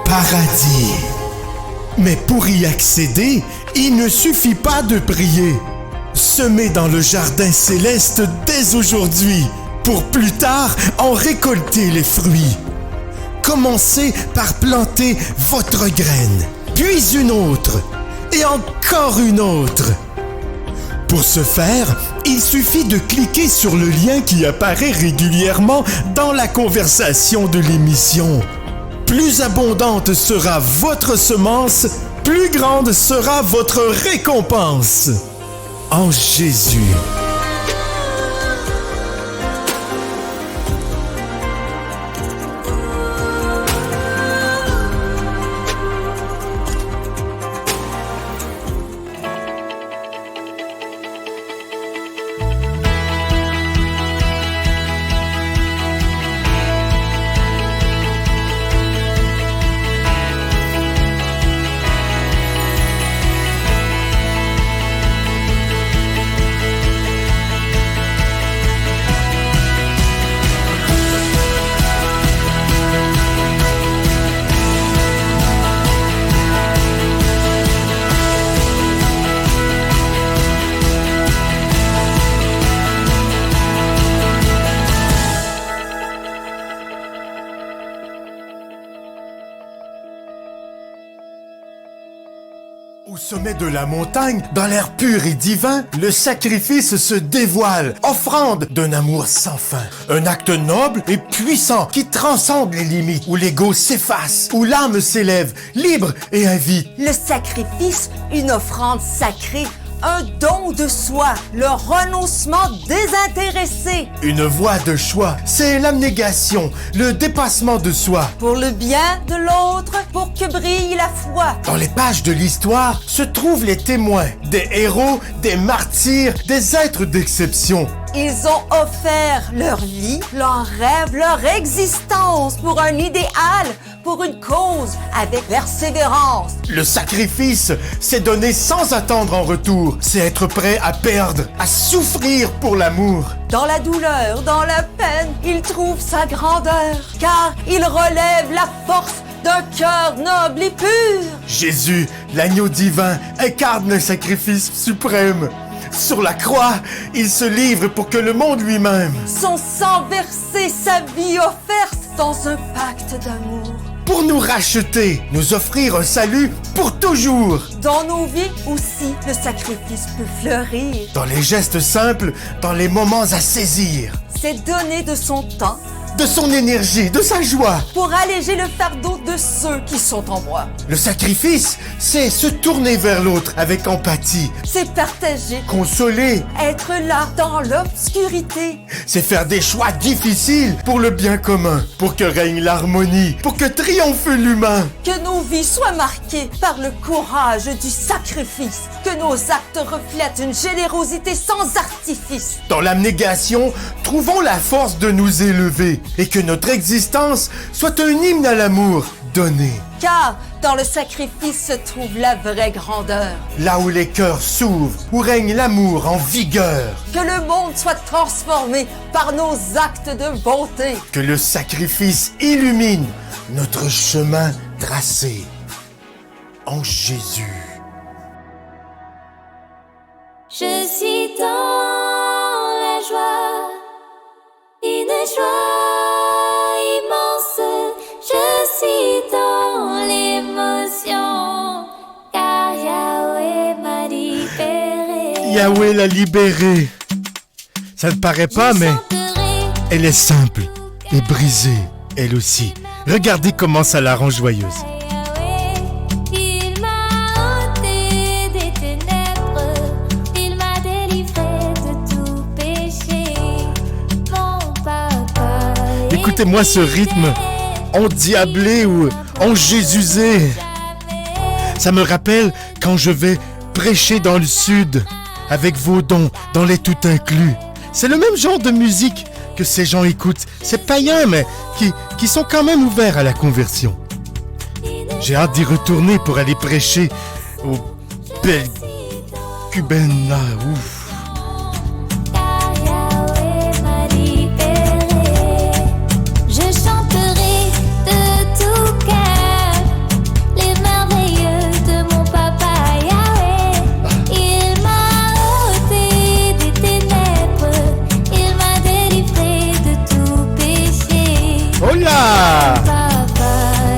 Paradis. Mais pour y accéder, il ne suffit pas de prier. Semez dans le jardin céleste dès aujourd'hui, pour plus tard en récolter les fruits. Commencez par planter votre graine, puis une autre, et encore une autre. Pour ce faire, il suffit de cliquer sur le lien qui apparaît régulièrement dans la conversation de l'émission. Plus abondante sera votre semence, plus grande sera votre récompense. En Jésus. Au sommet de la montagne, dans l'air pur et divin, le sacrifice se dévoile, offrande d'un amour sans fin. Un acte noble et puissant qui transcende les limites, où l'ego s'efface, où l'âme s'élève, libre et invite. Le sacrifice, une offrande sacrée, un don de soi, le renoncement désintéressé. Une voie de choix, c'est l'abnégation, le dépassement de soi. Pour le bien de l'autre, pour que brille la foi. Dans les pages de l'histoire se trouvent les témoins, des héros, des martyrs, des êtres d'exception. Ils ont offert leur vie, leurs rêves, leur existence pour un idéal, pour une cause, avec persévérance. Le sacrifice, c'est donner sans attendre en retour. C'est être prêt à perdre, à souffrir pour l'amour. Dans la douleur, dans la peine, il trouve sa grandeur, car il relève la force d'un cœur noble et pur. Jésus, l'agneau divin, incarne le sacrifice suprême. Sur la croix, il se livre pour que le monde lui-même, Son sang versé, sa vie offerte dans un pacte d'amour. pour nous racheter, nous offrir un salut pour toujours. Dans nos vies aussi, le sacrifice peut fleurir. Dans les gestes simples, dans les moments à saisir. C'est donner de son temps De son énergie, de sa joie. pour alléger le fardeau de ceux qui sont en moi. Le sacrifice, c'est se tourner vers l'autre avec empathie. C'est partager, Consoler, être là dans l'obscurité. c'est faire des choix difficiles pour le bien commun, pour que règne l'harmonie, pour que triomphe l'humain. Que nos vies soient marquées par le courage du sacrifice. Que nos actes reflètent une générosité sans artifice. Dans l'abnégation, trouvons la force de nous élever et que notre existence soit un hymne à l'amour donné. Car dans le sacrifice se trouve la vraie grandeur. Là où les cœurs s'ouvrent, où règne l'amour en vigueur. Que le monde soit transformé par nos actes de bonté. Que le sacrifice illumine notre chemin tracé. En Jésus. Je suis dans la joie, une joie immense. Je suis dans l'émotion, car Yahweh m'a libéré. Yahweh l'a libérée. Ça ne paraît pas, mais elle est simple et brisée, elle aussi. Regardez comment ça la rend joyeuse. Il m'a ôté des ténèbres, il m'a délivré de tout péché. Mon papa. Écoutez-moi ce rythme endiablé ou enjésusé. Ça me rappelle quand je vais prêcher dans le sud avec vos dons dans les tout inclus. C'est le même genre de musique que ces gens écoutent. C'est païen, mais qui sont quand même ouverts à la conversion. J'ai hâte d'y retourner pour aller prêcher au bel Cubena. Ouf.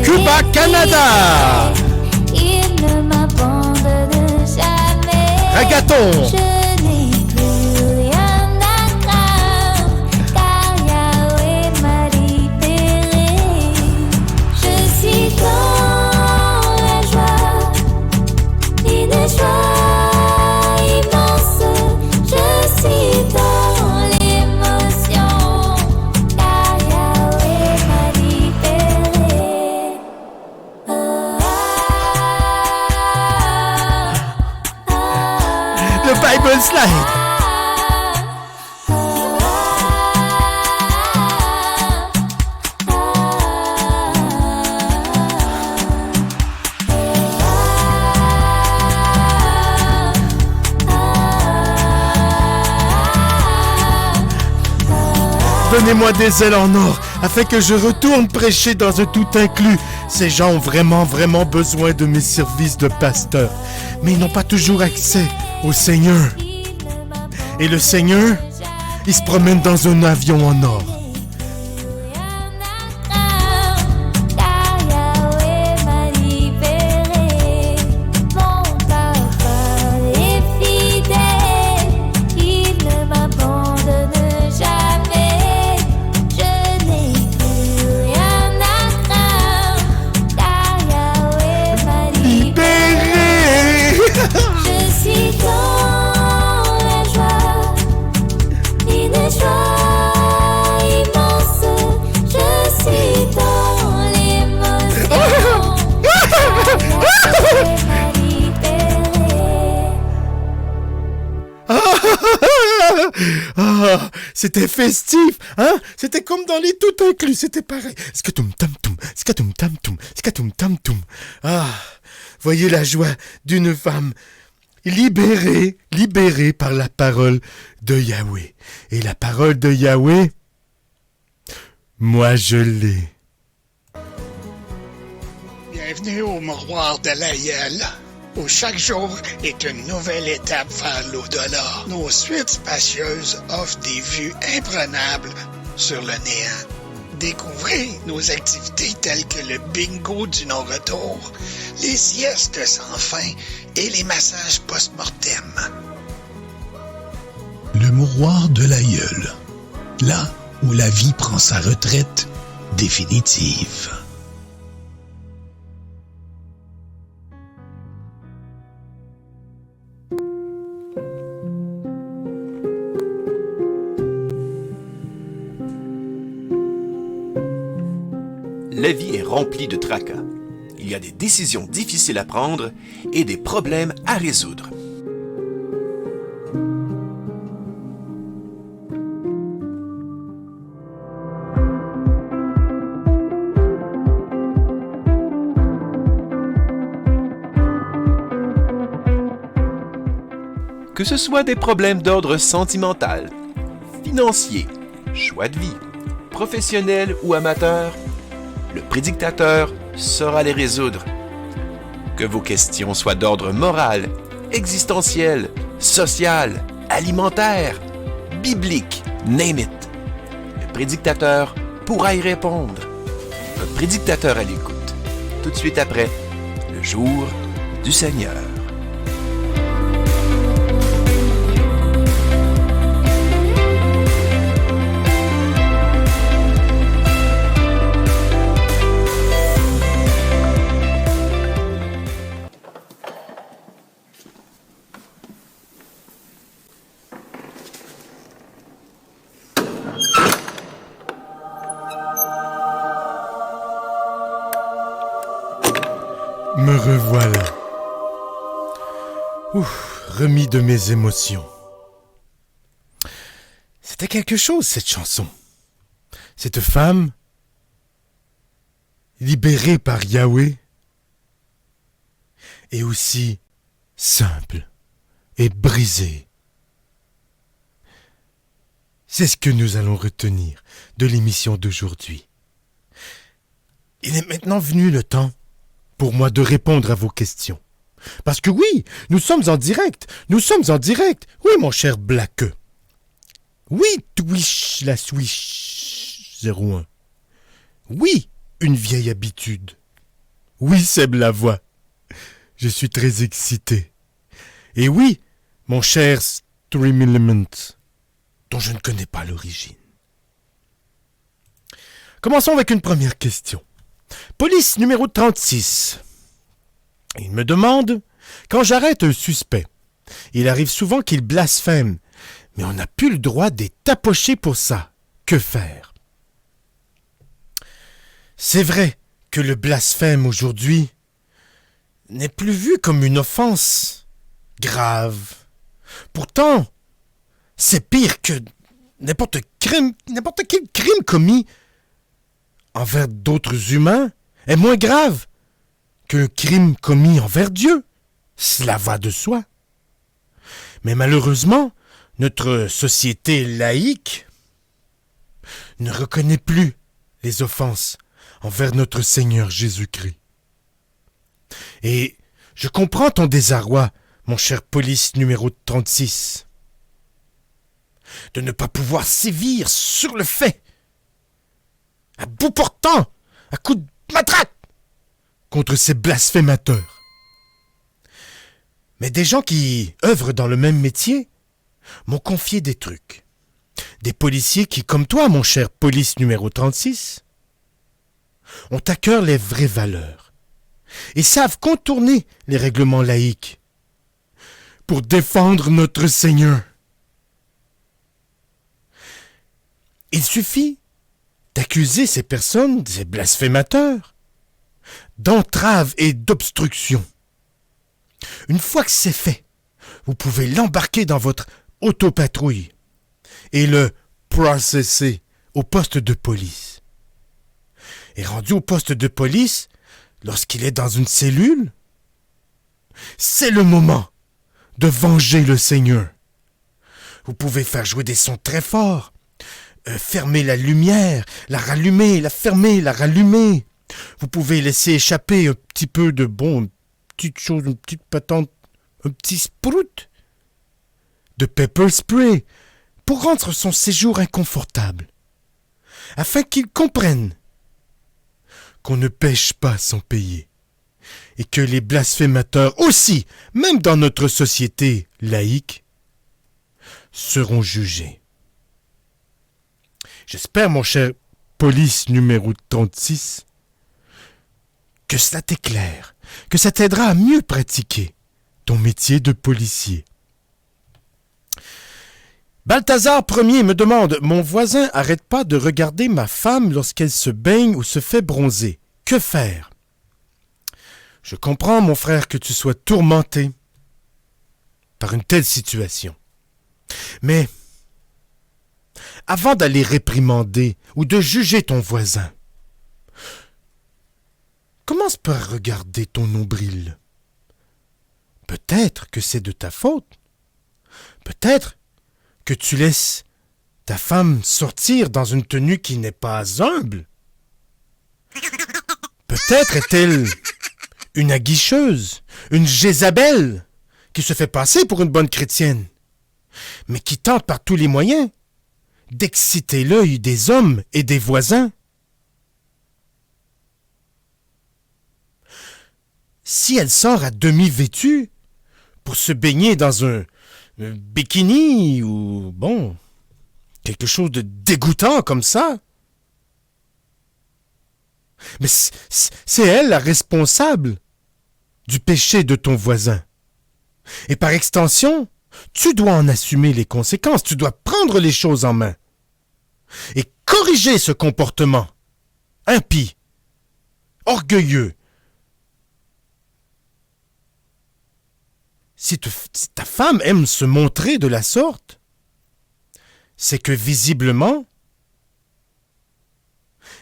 Cuba, Canada. Il ne m'abandonne jamais. Ragaton. Je n'ai plus rien à craindre, car Yahweh m'a libéré. Je suis dans la joie, une joie immense. Je suis dans l'émotion, car Yahweh m'a libéré. Le Bible Slide. Donnez-moi des ailes en or, afin que je retourne prêcher dans un tout inclus. Ces gens ont vraiment besoin de mes services de pasteur. Mais ils n'ont pas toujours accès au Seigneur. Et le Seigneur, il se promène dans un avion en or. Car Yahweh m'a libéré. Mon papa est fidèle, il ne m'abandonne jamais. Je n'ai plus rien à craindre, car Yahweh m'a libéré. Je suis dans la joie, une joie immense. Je suis dans l'émotion, Yahweh m'a libéré. Ah, c'était festif, hein? C'était comme dans les tout inclus, c'était pareil. Skatum tam tum, skatum tam tum, skatum tam tum. Ah, voyez la joie d'une femme libérée par la parole de Yahweh. Et la parole de Yahweh, moi je l'ai. Bienvenue au Mouroir de l'Aïeul, où chaque jour est une nouvelle étape vers l'au-delà. Nos suites spacieuses offrent des vues imprenables sur le néant. Découvrez nos activités telles que le bingo du non-retour, les siestes sans fin et les massages post-mortem. Le Mouroir de l'Aïeul, là où la vie prend sa retraite définitive. La vie est remplie de tracas. Il y a des décisions difficiles à prendre et des problèmes à résoudre. Que ce soit des problèmes d'ordre sentimental, financier, choix de vie, professionnel ou amateur, le prédictateur saura les résoudre. Que vos questions soient d'ordre moral, existentiel, social, alimentaire, biblique, name it. Le prédictateur pourra y répondre. Un prédictateur à l'écoute. Tout de suite après, le jour du Seigneur. Me revoilà. Remis de mes émotions. C'était quelque chose, cette chanson. Cette femme, libérée par Yahweh, et aussi simple et brisée. C'est ce que nous allons retenir de l'émission d'aujourd'hui. Il est maintenant venu le temps pour moi de répondre à vos questions. Parce que oui, nous sommes en direct. Nous sommes en direct. Oui, mon cher Blaqueux. Oui, Twitch, la Swish 01. Oui, une vieille habitude. Oui, Seb Lavoie. Je suis très excité. Et oui, mon cher Stream Element, dont je ne connais pas l'origine. Commençons avec une première question. Police numéro 36. Il me demande, quand j'arrête un suspect, il arrive souvent qu'il blasphème, mais on n'a plus le droit d'être tapoché pour ça. Que faire? C'est vrai que le blasphème aujourd'hui n'est plus vu comme une offense grave. Pourtant, c'est pire que n'importe quel crime commis envers d'autres humains est moins grave qu'un crime commis envers Dieu. Cela va de soi. Mais malheureusement, notre société laïque ne reconnaît plus les offenses envers notre Seigneur Jésus-Christ. Et je comprends ton désarroi, mon cher police numéro 36, de ne pas pouvoir sévir sur le fait, à bout portant, à coups de matraque, contre ces blasphémateurs. Mais des gens qui œuvrent dans le même métier m'ont confié des trucs. Des policiers qui, comme toi, mon cher police numéro 36, ont à cœur les vraies valeurs et savent contourner les règlements laïques pour défendre notre Seigneur. Il suffit d'accuser ces personnes, ces blasphémateurs, d'entrave et d'obstruction. Une fois que c'est fait, vous pouvez l'embarquer dans votre autopatrouille et le processer au poste de police. Et rendu au poste de police, lorsqu'il est dans une cellule, c'est le moment de venger le Seigneur. Vous pouvez faire jouer des sons très forts, fermer la lumière, la rallumer, la fermer, la rallumer. Vous pouvez laisser échapper un petit peu de une petite chose, une petite patente, un petit sprout de pepper spray pour rendre son séjour inconfortable, afin qu'il comprenne qu'on ne pêche pas sans payer et que les blasphémateurs aussi, même dans notre société laïque, seront jugés. J'espère, mon cher police numéro 36, que cela t'éclaire, que ça t'aidera à mieux pratiquer ton métier de policier. Balthazar Ier me demande, mon voisin arrête pas de regarder ma femme lorsqu'elle se baigne ou se fait bronzer. Que faire? Je comprends, mon frère, que tu sois tourmenté par une telle situation. Mais avant d'aller réprimander ou de juger ton voisin, commence par regarder ton nombril. Peut-être que c'est de ta faute. Peut-être que tu laisses ta femme sortir dans une tenue qui n'est pas humble. Peut-être est-elle une aguicheuse, une Jézabel, qui se fait passer pour une bonne chrétienne, mais qui tente par tous les moyens d'exciter l'œil des hommes et des voisins. Si elle sort à demi vêtue pour se baigner dans un bikini ou, quelque chose de dégoûtant comme ça, mais c'est elle la responsable du péché de ton voisin. Et par extension, tu dois en assumer les conséquences, tu dois prendre les choses en main et corriger ce comportement impie, orgueilleux, si ta femme aime se montrer de la sorte, c'est que visiblement,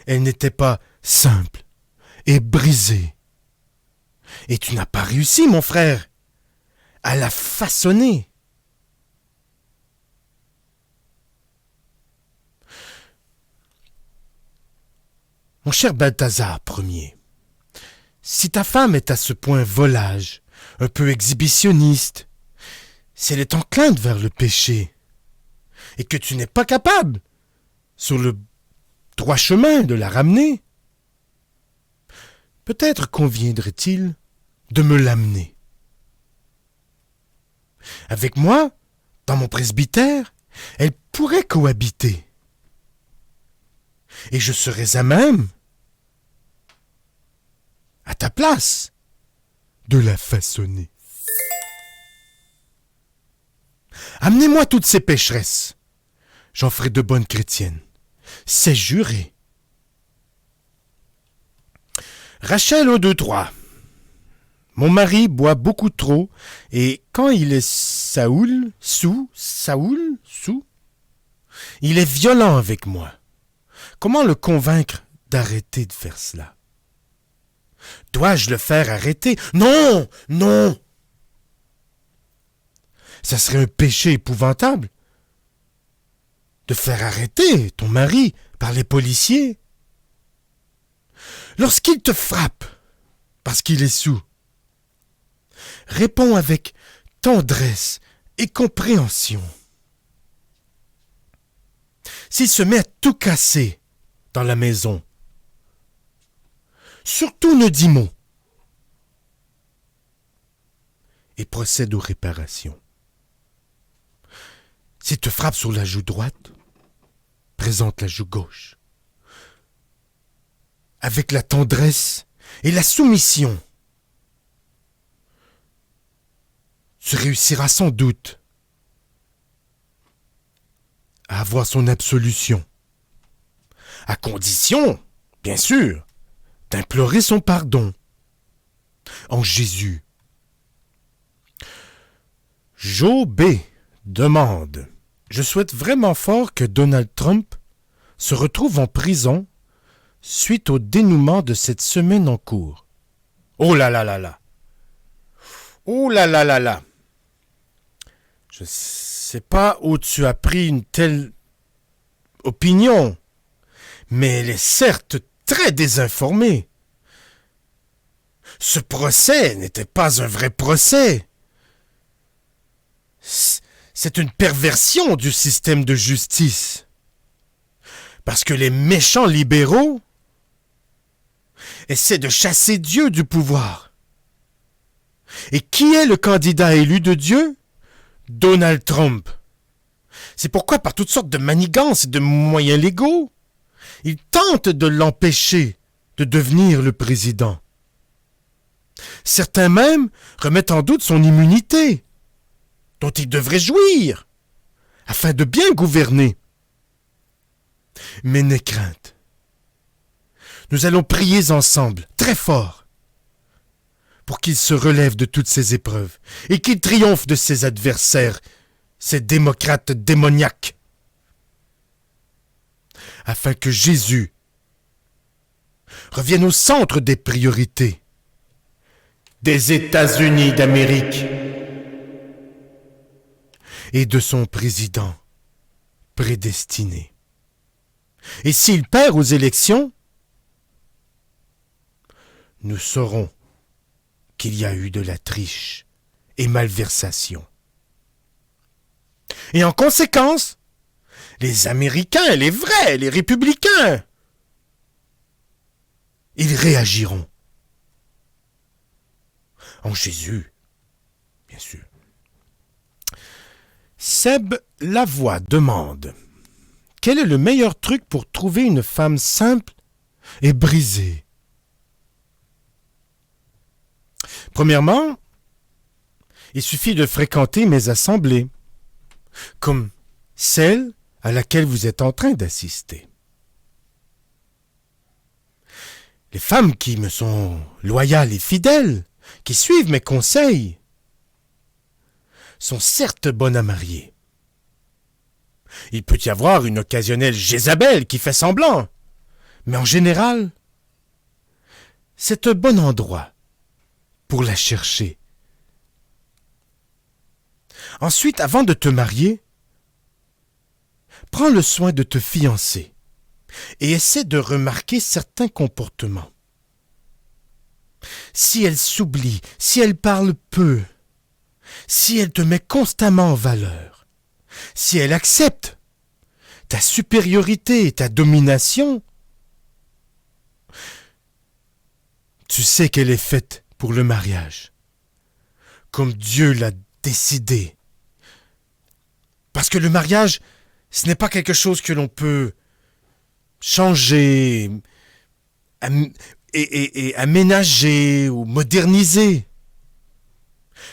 elle n'était pas simple et brisée. Et tu n'as pas réussi, mon frère, à la façonner. Mon cher Balthazar Ier, si ta femme est à ce point volage, un peu exhibitionniste, si elle est encline vers le péché, et que tu n'es pas capable, sur le droit chemin, de la ramener, peut-être conviendrait-il de me l'amener. Avec moi, dans mon presbytère, elle pourrait cohabiter. Et je serais à même, à ta place, de la façonner. Amenez-moi toutes ces pécheresses. J'en ferai de bonnes chrétiennes. C'est juré. Rachel 1, 2, 3. Mon mari boit beaucoup trop et quand il est sous, il est violent avec moi. Comment le convaincre d'arrêter de faire cela? Dois-je le faire arrêter? Non, non. Ça serait un péché épouvantable de faire arrêter ton mari par les policiers. Lorsqu'il te frappe parce qu'il est saoul, réponds avec tendresse et compréhension. S'il se met à tout casser dans la maison, surtout ne dis mot et procède aux réparations. S'il te frappe sur la joue droite, présente la joue gauche. Avec la tendresse et la soumission, tu réussiras sans doute à avoir son absolution, à condition, bien sûr, d'implorer son pardon en Jésus. Jo B demande: je souhaite vraiment fort que Donald Trump se retrouve en prison suite au dénouement de cette semaine en cours. Oh là là là là! Oh là là là là! Je sais pas où tu as pris une telle opinion, mais elle est certes très désinformée. Ce procès n'était pas un vrai procès. C'est une perversion du système de justice. Parce que les méchants libéraux essaient de chasser Dieu du pouvoir. Et qui est le candidat élu de Dieu? Donald Trump. C'est pourquoi, par toutes sortes de manigances et de moyens légaux, ils tentent de l'empêcher de devenir le président. Certains même remettent en doute son immunité, dont il devrait jouir, afin de bien gouverner. Mais n'aie crainte. Nous allons prier ensemble, très fort, pour qu'il se relève de toutes ces épreuves et qu'il triomphe de ses adversaires, ces démocrates démoniaques, afin que Jésus revienne au centre des priorités des États-Unis d'Amérique et de son président prédestiné. Et s'il perd aux élections, nous saurons qu'il y a eu de la triche et malversation. Et en conséquence, les Américains, les vrais, les républicains, ils réagiront. En Jésus, bien sûr. Seb Lavoie demande: quel est le meilleur truc pour trouver une femme simple et brisée? Premièrement, il suffit de fréquenter mes assemblées, comme celle à laquelle vous êtes en train d'assister. Les femmes qui me sont loyales et fidèles, qui suivent mes conseils, sont certes bonnes à marier. Il peut y avoir une occasionnelle Jézabel qui fait semblant, mais en général, c'est un bon endroit pour la chercher. Ensuite, avant de te marier, prends le soin de te fiancer et essaie de remarquer certains comportements. Si elle s'oublie, si elle parle peu, si elle te met constamment en valeur, si elle accepte ta supériorité et ta domination, tu sais qu'elle est faite pour le mariage, comme Dieu l'a décidé. Parce que le mariage, ce n'est pas quelque chose que l'on peut changer et aménager ou moderniser.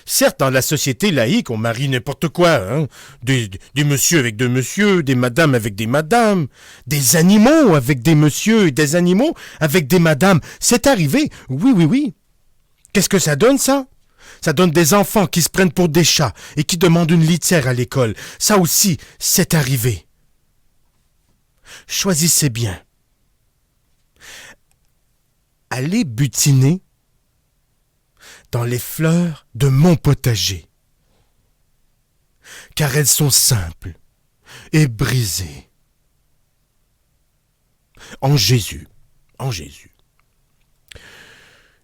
Certes, dans la société laïque, on marie n'importe quoi, hein? Des messieurs avec des messieurs, des madames avec des madames, des animaux avec des messieurs et des animaux avec des madames. C'est arrivé, oui. Qu'est-ce que ça donne, ça? Ça donne des enfants qui se prennent pour des chats et qui demandent une litière à l'école. Ça aussi, c'est arrivé. Choisissez bien. Allez butiner dans les fleurs de mon potager, car elles sont simples et brisées. En Jésus.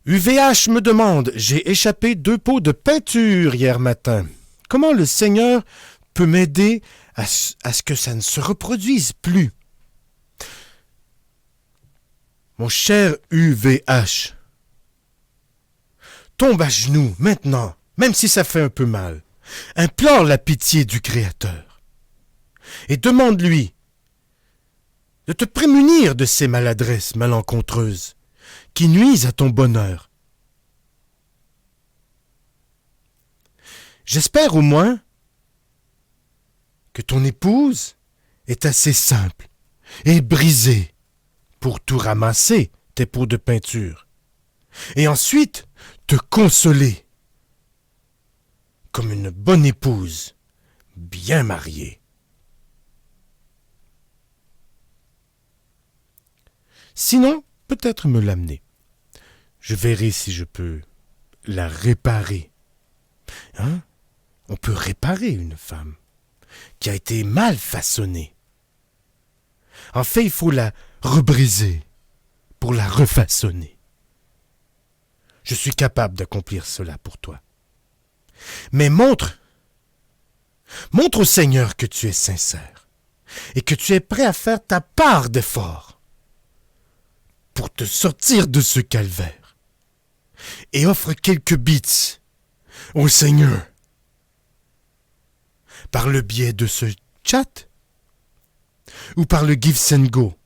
UVH me demande, j'ai échappé 2 pots de peinture hier matin. Comment le Seigneur peut m'aider à ce que ça ne se reproduise plus? Mon cher UVH, tombe à genoux maintenant, même si ça fait un peu mal. Implore la pitié du Créateur et demande-lui de te prémunir de ces maladresses malencontreuses qui nuisent à ton bonheur. J'espère au moins que ton épouse est assez simple et brisée pour tout ramasser tes pots de peinture et ensuite te consoler comme une bonne épouse bien mariée. Sinon, peut-être me l'amener. Je verrai si je peux la réparer. Hein? On peut réparer une femme qui a été mal façonnée. En fait, il faut la rebriser pour la refaçonner. Je suis capable d'accomplir cela pour toi. Mais montre au Seigneur que tu es sincère et que tu es prêt à faire ta part d'effort pour te sortir de ce calvaire. Et offre quelques bits au Seigneur par le biais de ce chat ou par le Give and Go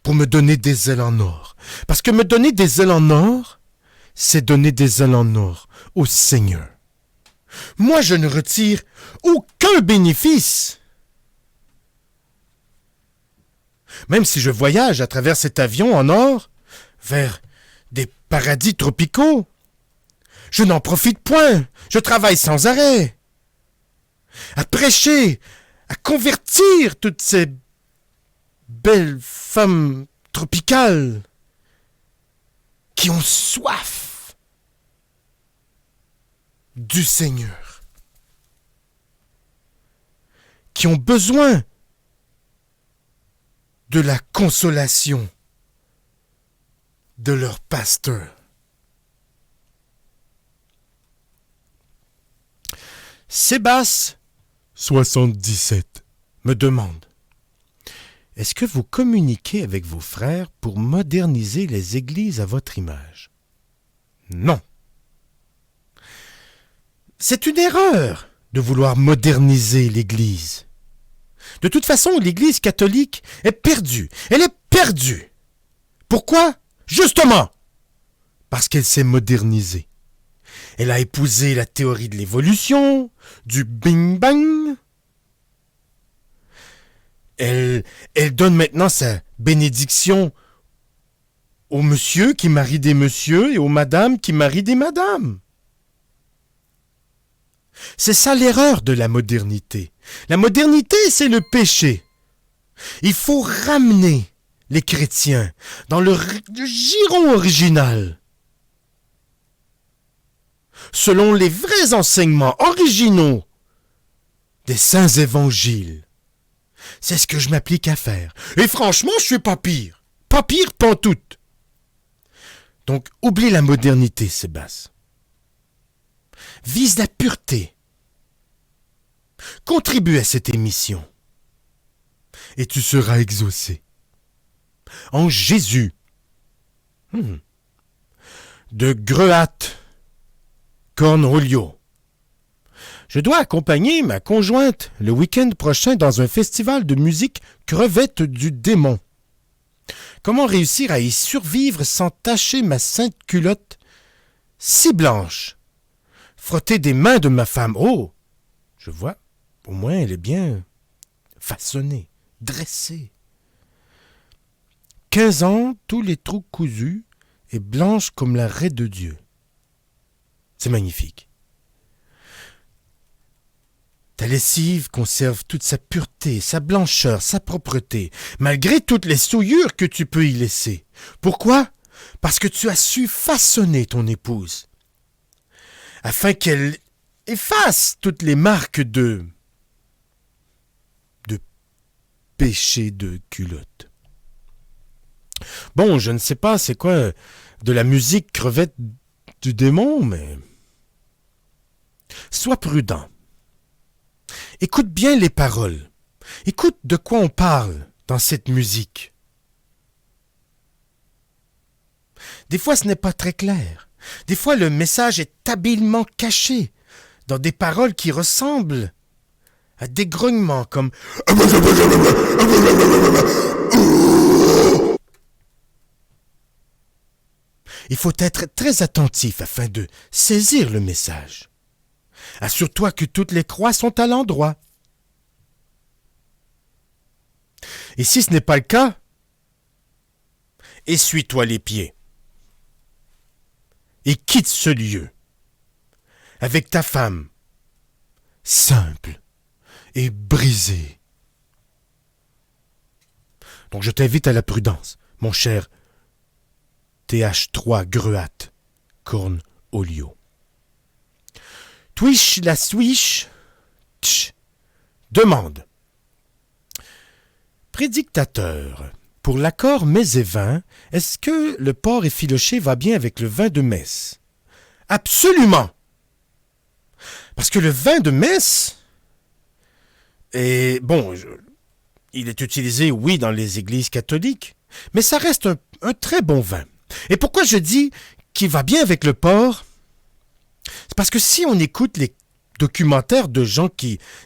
pour me donner des ailes en or. Parce que me donner des ailes en or, c'est donner des ailes en or au Seigneur. Moi, je ne retire aucun bénéfice. Même si je voyage à travers cet avion en or vers des paradis tropicaux, je n'en profite point. Je travaille sans arrêt à prêcher, à convertir toutes ces belles femmes tropicales qui ont soif du Seigneur, qui ont besoin de la consolation de leur pasteur. Sébastien 77 me demande: est-ce que vous communiquez avec vos frères pour moderniser les églises à votre image? Non. C'est une erreur de vouloir moderniser l'Église. De toute façon, l'Église catholique est perdue. Elle est perdue. Pourquoi? Justement parce qu'elle s'est modernisée. Elle a épousé la théorie de l'évolution, du Bing Bang. Elle donne maintenant sa bénédiction aux messieurs qui marient des messieurs et aux madames qui marient des madames. C'est ça l'erreur de la modernité. La modernité, c'est le péché. Il faut ramener les chrétiens dans le giron original, selon les vrais enseignements originaux des saints évangiles. C'est ce que je m'applique à faire. Et franchement, je suis pas pire. Pas pire pantoute. Donc, oublie la modernité, Sébastien. Vise la pureté. Contribue à cette émission. Et tu seras exaucé. En Jésus. De Greuat Cornolio. Je dois accompagner ma conjointe le week-end prochain dans un festival de musique crevette du démon. Comment réussir à y survivre sans tacher ma sainte culotte si blanche? Frotter des mains de ma femme. Oh, je vois, au moins elle est bien façonnée, dressée. 15 ans, tous les trous cousus et blanche comme la raie de Dieu. C'est magnifique. Ta lessive conserve toute sa pureté, sa blancheur, sa propreté, malgré toutes les souillures que tu peux y laisser. Pourquoi? Parce que tu as su façonner ton épouse, afin qu'elle efface toutes les marques de péché de culotte. Bon, je ne sais pas c'est quoi de la musique crevette du démon, mais sois prudent. Écoute bien les paroles. Écoute de quoi on parle dans cette musique. Des fois, ce n'est pas très clair. Des fois, le message est habilement caché dans des paroles qui ressemblent à des grognements comme Il faut être très attentif afin de saisir le message. Assure-toi que toutes les croix sont à l'endroit. Et si ce n'est pas le cas, essuie-toi les pieds et quitte ce lieu avec ta femme, simple et brisée. Donc je t'invite à la prudence, mon cher TH3 Greuat Cornolio. Twish la swish, tch, demande. Prédictateur, pour l'accord mets et vin, est-ce que le porc effiloché va bien avec le vin de messe? Absolument! Parce que le vin de messe est, bon, il est utilisé, oui, dans les églises catholiques, mais ça reste un très bon vin. Et pourquoi je dis qu'il va bien avec le porc? C'est parce que si on écoute les documentaires de gens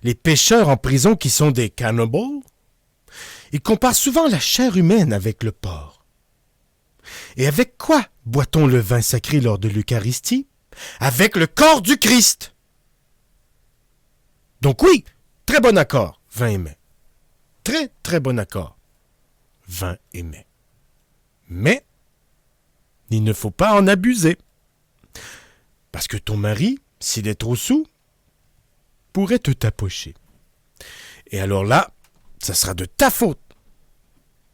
les pêcheurs en prison qui sont des cannibals, ils comparent souvent la chair humaine avec le porc. Et avec quoi boit-on le vin sacré lors de l'Eucharistie? Avec le corps du Christ. Donc oui, très bon accord, vin et mets. Très, très bon accord, vin et mets. Mais il ne faut pas en abuser. Parce que ton mari, s'il est trop saoul, pourrait te tapocher. Et alors là, ça sera de ta faute.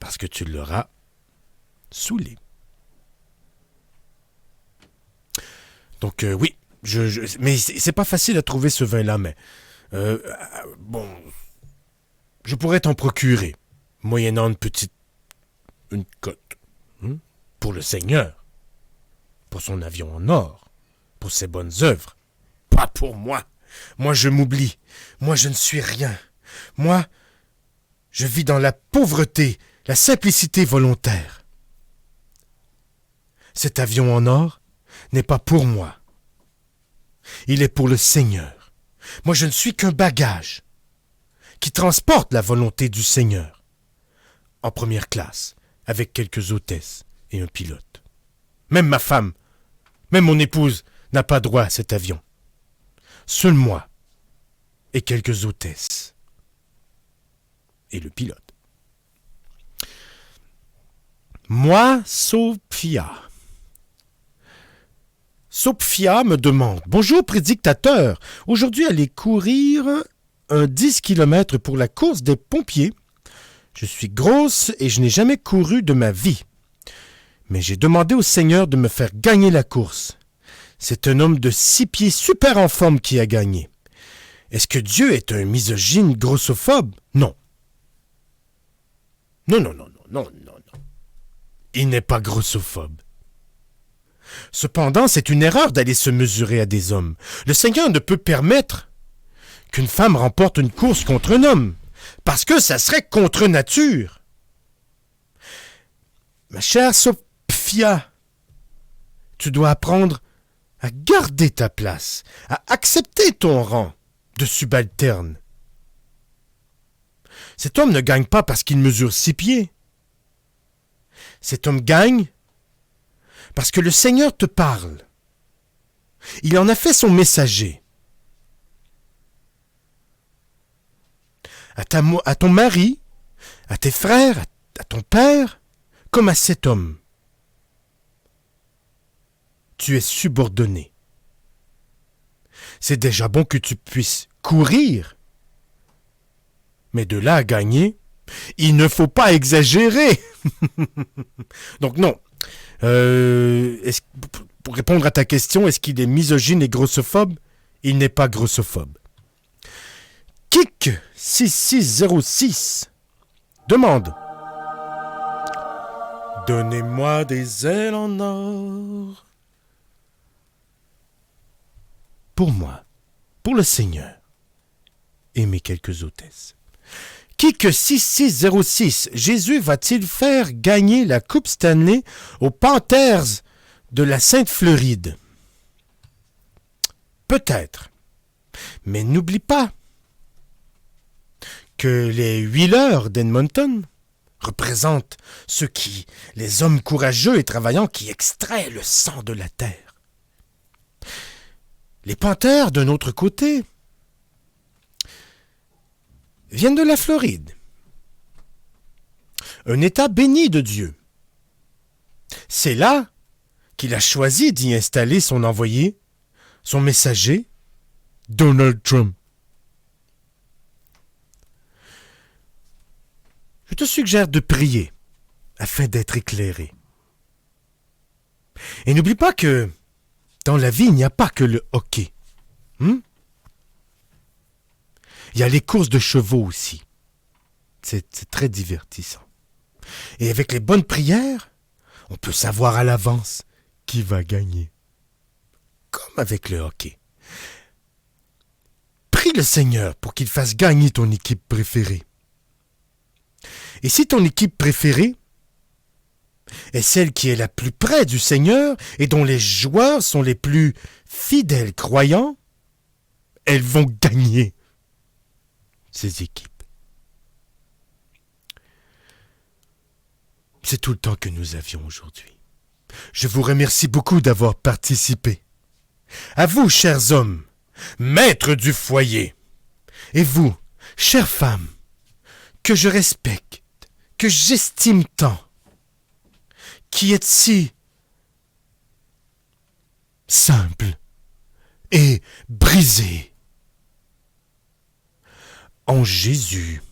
Parce que tu l'auras saoulé. Donc oui, mais c'est pas facile à trouver ce vin-là, mais bon, je pourrais t'en procurer, moyennant une cote, pour le Seigneur, pour son avion en or, pour ses bonnes œuvres, pas pour moi. Moi, je m'oublie. Moi, je ne suis rien. Moi, je vis dans la pauvreté, la simplicité volontaire. Cet avion en or n'est pas pour moi. Il est pour le Seigneur. Moi, je ne suis qu'un bagage qui transporte la volonté du Seigneur en première classe, avec quelques hôtesses et un pilote. Même ma femme, même mon épouse n'a pas droit à cet avion. Seul moi et quelques hôtesses et le pilote. Moi, Sophia, Sophia me demande « Bonjour, prédictateur. Aujourd'hui, allez courir un 10 km pour la course des pompiers. Je suis grosse et je n'ai jamais couru de ma vie. Mais j'ai demandé au Seigneur de me faire gagner la course. C'est un homme de 6 pieds super en forme qui a gagné. Est-ce que Dieu est un misogyne grossophobe? Non. Non. Il n'est pas grossophobe. Cependant, c'est une erreur d'aller se mesurer à des hommes. Le Seigneur ne peut permettre qu'une femme remporte une course contre un homme, parce que ça serait contre nature. Ma chère Sophia, tu dois apprendre à garder ta place, à accepter ton rang de subalterne. Cet homme ne gagne pas parce qu'il mesure 6 pieds. Cet homme gagne parce que le Seigneur te parle. Il en a fait son messager. À ton mari, à tes frères, à ton père, comme à cet homme. Tu es subordonné. C'est déjà bon que tu puisses courir. Mais de là à gagner, il ne faut pas exagérer. Donc non. Pour répondre à ta question, est-ce qu'il est misogyne et grossophobe? Il n'est pas grossophobe. Kik 6606 demande: Donnez-moi des ailes en or. Pour moi, pour le Seigneur et mes quelques hôtesses. Kik 6606, Jésus va-t-il faire gagner la Coupe Stanley aux Panthers de la Sainte-Floride? Peut-être. Mais n'oublie pas que les Wheelers d'Edmonton représentent les hommes courageux et travaillants qui extraient le sang de la terre. Les Panthers, d'un autre côté, viennent de la Floride, un État béni de Dieu. C'est là qu'il a choisi d'y installer son envoyé, son messager, Donald Trump. Je te suggère de prier afin d'être éclairé. Et n'oublie pas que dans la vie, il n'y a pas que le hockey. Il y a les courses de chevaux aussi. C'est très divertissant. Et avec les bonnes prières, on peut savoir à l'avance qui va gagner. Comme avec le hockey. Prie le Seigneur pour qu'il fasse gagner ton équipe préférée. Et si ton équipe préférée est celle qui est la plus près du Seigneur et dont les joueurs sont les plus fidèles croyants, elles vont gagner ces équipes. C'est tout le temps que nous avions aujourd'hui. Je vous remercie beaucoup d'avoir participé. À vous, chers hommes, maîtres du foyer, et vous, chères femmes, que je respecte, que j'estime tant, qui êtes si simple et brisé en Jésus.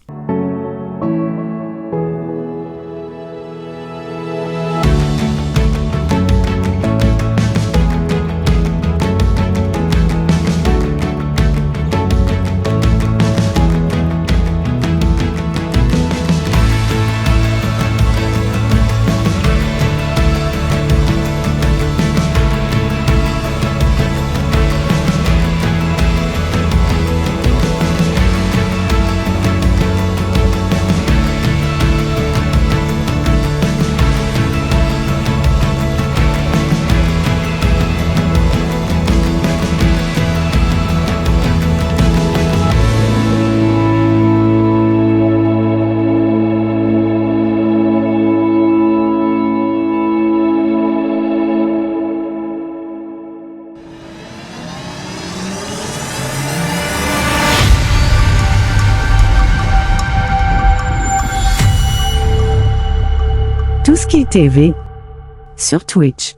Tout ce qui est TV sur Twitch.